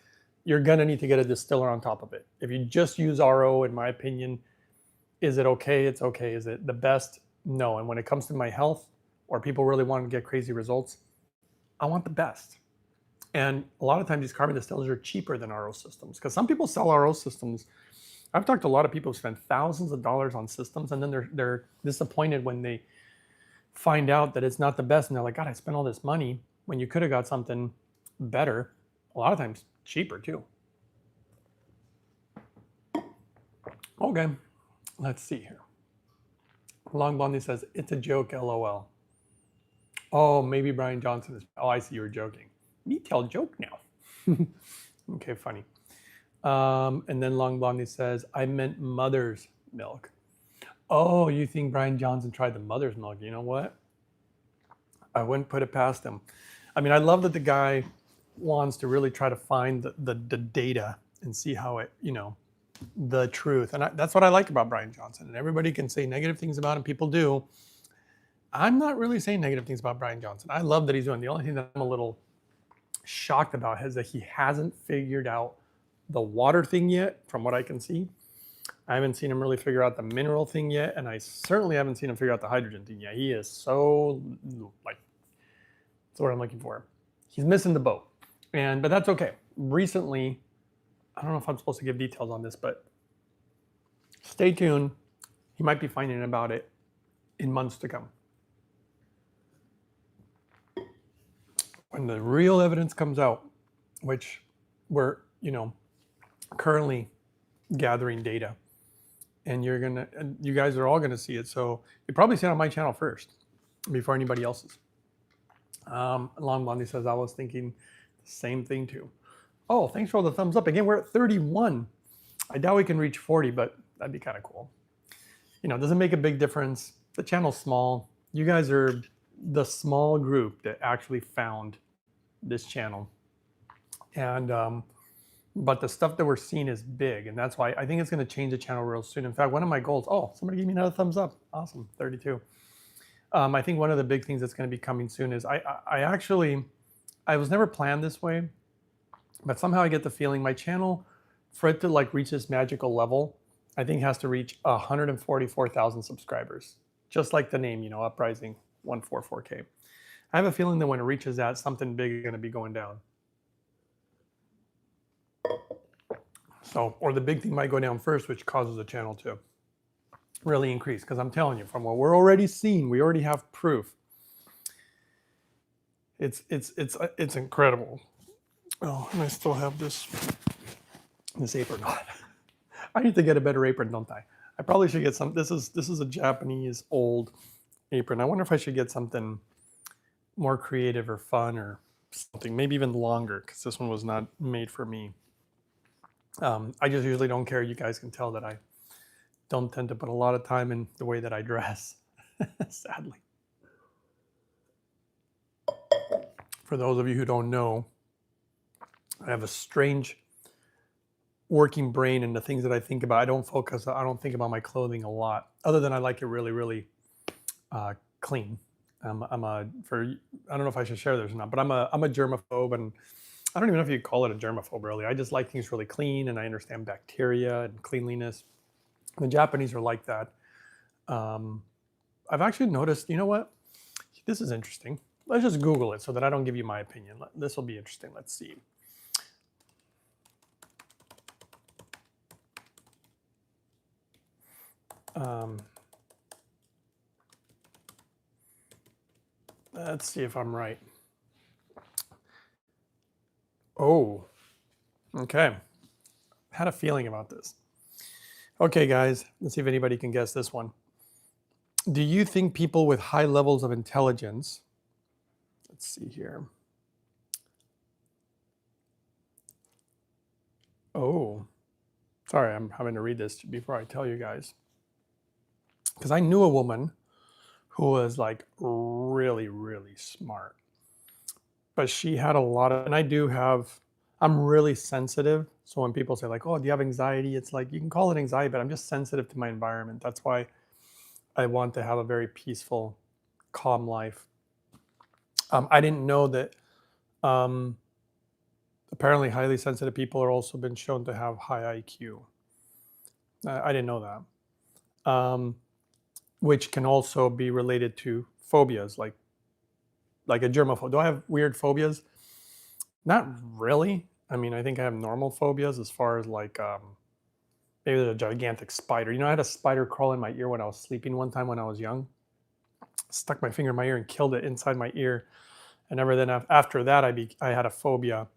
you're gonna need to get a distiller on top of it. If you just use RO, in my opinion, is it okay? It's okay. Is it the best? No. And when it comes to my health, or people really want to get crazy results, I want the best. And a lot of times these carbon distillers are cheaper than RO systems, because some people sell RO systems. I've talked to a lot of people who spend thousands of dollars on systems, and then they're disappointed when they find out that it's not the best, and they're like, God, I spent all this money when you could have got something better, a lot of times cheaper too. Okay, let's see here. Long Blondie says, it's a joke, LOL. Oh, maybe Brian Johnson is, oh, I see you were joking. Me tell joke now. Okay, funny. And then Long Blondie says, I meant mother's milk. Oh, you think Brian Johnson tried the mother's milk? You know what? I wouldn't put it past him. I mean, I love that the guy wants to really try to find the data and see how it, the truth. And that's what I like about Brian Johnson. And everybody can say negative things about him. People do. I'm not really saying negative things about Brian Johnson. I love that he's doing. The only thing that I'm a little shocked about is that he hasn't figured out the water thing yet, from what I can see. I haven't seen him really figure out the mineral thing yet, and I certainly haven't seen him figure out the hydrogen thing yet. He is so, like, that's what I'm looking for. He's missing the boat, but that's okay. Recently, I don't know if I'm supposed to give details on this, but stay tuned. He might be finding about it in months to come. When the real evidence comes out, which we're, currently gathering data, and you guys are all gonna see it. So you probably see it on my channel first, before anybody else's. Long Blondie says, I was thinking the same thing too. Oh, thanks for all the thumbs up. Again, we're at 31. I doubt we can reach 40, but that'd be kind of cool. Doesn't make a big difference. The channel's small. You guys are the small group that actually found this channel. And but the stuff that we're seeing is big, and that's why I think it's going to change the channel real soon. In fact, one of my goals, oh, somebody gave me another thumbs up. Awesome, 32. I think one of the big things that's going to be coming soon is I was never planned this way, but somehow I get the feeling my channel, for it to reach this magical level, I think has to reach 144,000 subscribers. Just like the name, Uprising 144K. I have a feeling that when it reaches that, something big is going to be going down. So, or the big thing might go down first, which causes the channel to really increase. Because I'm telling you, from what we're already seeing, we already have proof. It's incredible. Oh, and I still have this apron on. I need to get a better apron, don't I? I probably should get some. This is a Japanese old apron. I wonder if I should get something more creative or fun or something, maybe even longer, because this one was not made for me. I just usually don't care. You guys can tell that I don't tend to put a lot of time in the way that I dress, sadly. For those of you who don't know, I have a strange working brain, and the things that I think about, I don't think about my clothing a lot, other than I like it really, really clean. I don't know if I should share this or not, but I'm a germaphobe, and I don't even know if you call it a germaphobe really. I just like things really clean, and I understand bacteria and cleanliness. The Japanese are like that. I've actually noticed, you know what? This is interesting. Let's just Google it so that I don't give you my opinion. This will be interesting. Let's see. Let's see if I'm right. Oh, okay. Had a feeling about this. Okay, guys, let's see if anybody can guess this one. Do you think people with high levels of intelligence, let's see here. Oh, sorry, I'm having to read this before I tell you guys. Because I knew a woman who was like really, really smart. But she had a lot of, and I'm really sensitive. So when people say like, oh, do you have anxiety? It's like, you can call it anxiety, but I'm just sensitive to my environment. That's why I want to have a very peaceful, calm life. I didn't know that um, apparently highly sensitive people are also been shown to have high IQ. I didn't know that, which can also be related to phobias, like a germaphobe. Do I have weird phobias? Not really. I mean, I think I have normal phobias as far as like maybe there's a gigantic spider. You know, I had a spider crawl in my ear when I was sleeping one time when I was young. Stuck my finger in my ear and killed it inside my ear. And ever then after that, I had a phobia.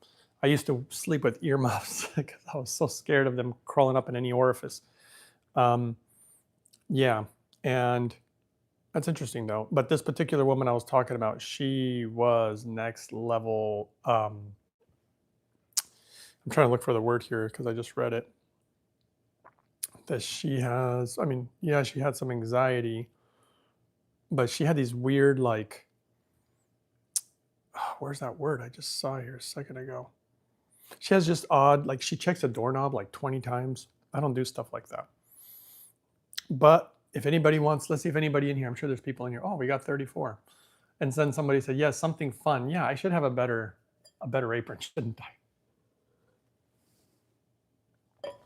I used to sleep with earmuffs because I was so scared of them crawling up in any orifice. Um, yeah, and that's interesting though. But this particular woman I was talking about, she was next level. I'm trying to look for the word here because I just read it. That she has, I mean, yeah, she had some anxiety, but she had these weird, like, where's that word I just saw here a second ago? She has just odd, like, she checks a doorknob like 20 times. I don't do stuff like that. But if anybody wants, let's see if anybody in here, I'm sure there's people in here. Oh, we got 34. And then somebody said, yes, something fun. Yeah, I should have a better apron, shouldn't I?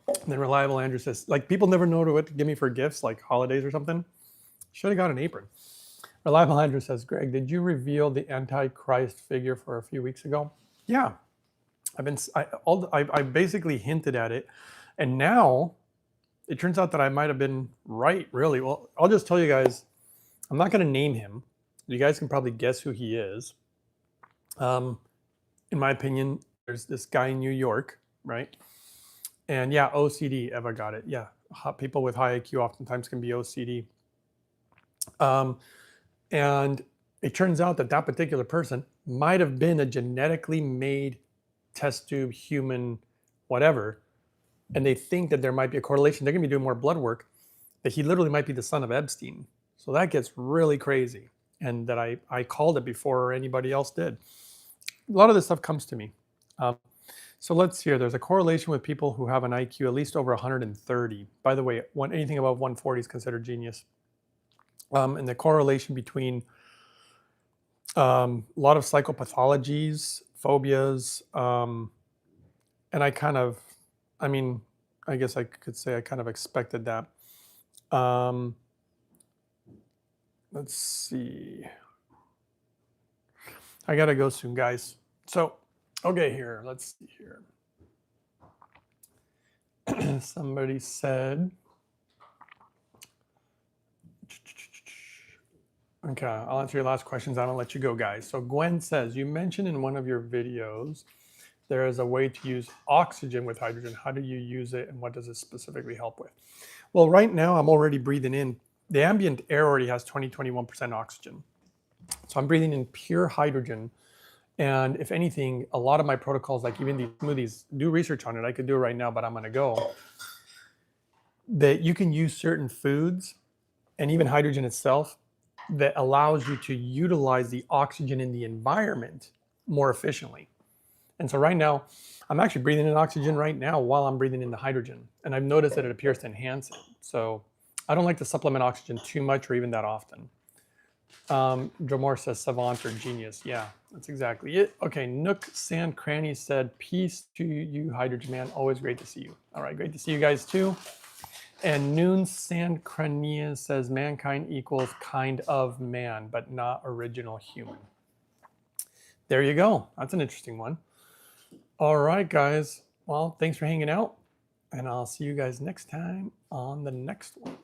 And then Reliable Andrew says, like, people never know what to give me for gifts, like holidays or something. Should have got an apron. Reliable Andrew says, Greg, did you reveal the Antichrist figure for a few weeks ago? Yeah, I basically hinted at it, and now it turns out that I might have been right. Really, well, I'll just tell you guys, I'm not going to name him. You guys can probably guess who he is. In my opinion, there's this guy in New York, right? And yeah, OCD. Eva got it. Yeah, people with high IQ oftentimes can be OCD. And it turns out that particular person might have been a genetically made test tube human, whatever. And they think that there might be a correlation. They're going to be doing more blood work, that he literally might be the son of Epstein. So that gets really crazy. And that I called it before anybody else did. A lot of this stuff comes to me. So let's see here. There's a correlation with people who have an IQ at least over 130. By the way, anything above 140 is considered genius. And the correlation between a lot of psychopathologies, phobias, and I guess I could say I kind of expected that. Let's see. I gotta go soon, guys. So, okay, here, let's see here. Somebody said, okay, I'll answer your last questions. I'll let you go, guys. So Gwen says, you mentioned in one of your videos, there is a way to use oxygen with hydrogen. How do you use it and what does it specifically help with? Well, right now I'm already breathing in. The ambient air already has 21% oxygen. So I'm breathing in pure hydrogen. And if anything, a lot of my protocols, like even these smoothies, do research on it. I could do it right now, but I'm gonna go. That you can use certain foods and even hydrogen itself that allows you to utilize the oxygen in the environment more efficiently. And so right now, I'm actually breathing in oxygen right now while I'm breathing in the hydrogen. And I've noticed that it appears to enhance it. So I don't like to supplement oxygen too much or even that often. Dromore says savant or genius. Yeah, that's exactly it. Okay, Nook Sand Cranny said, peace to you, Hydrogen Man. Always great to see you. All right, great to see you guys too. And Noon Sand Crania says, mankind equals kind of man, but not original human. There you go. That's an interesting one. All right, guys. Well, thanks for hanging out. And I'll see you guys next time on the next one.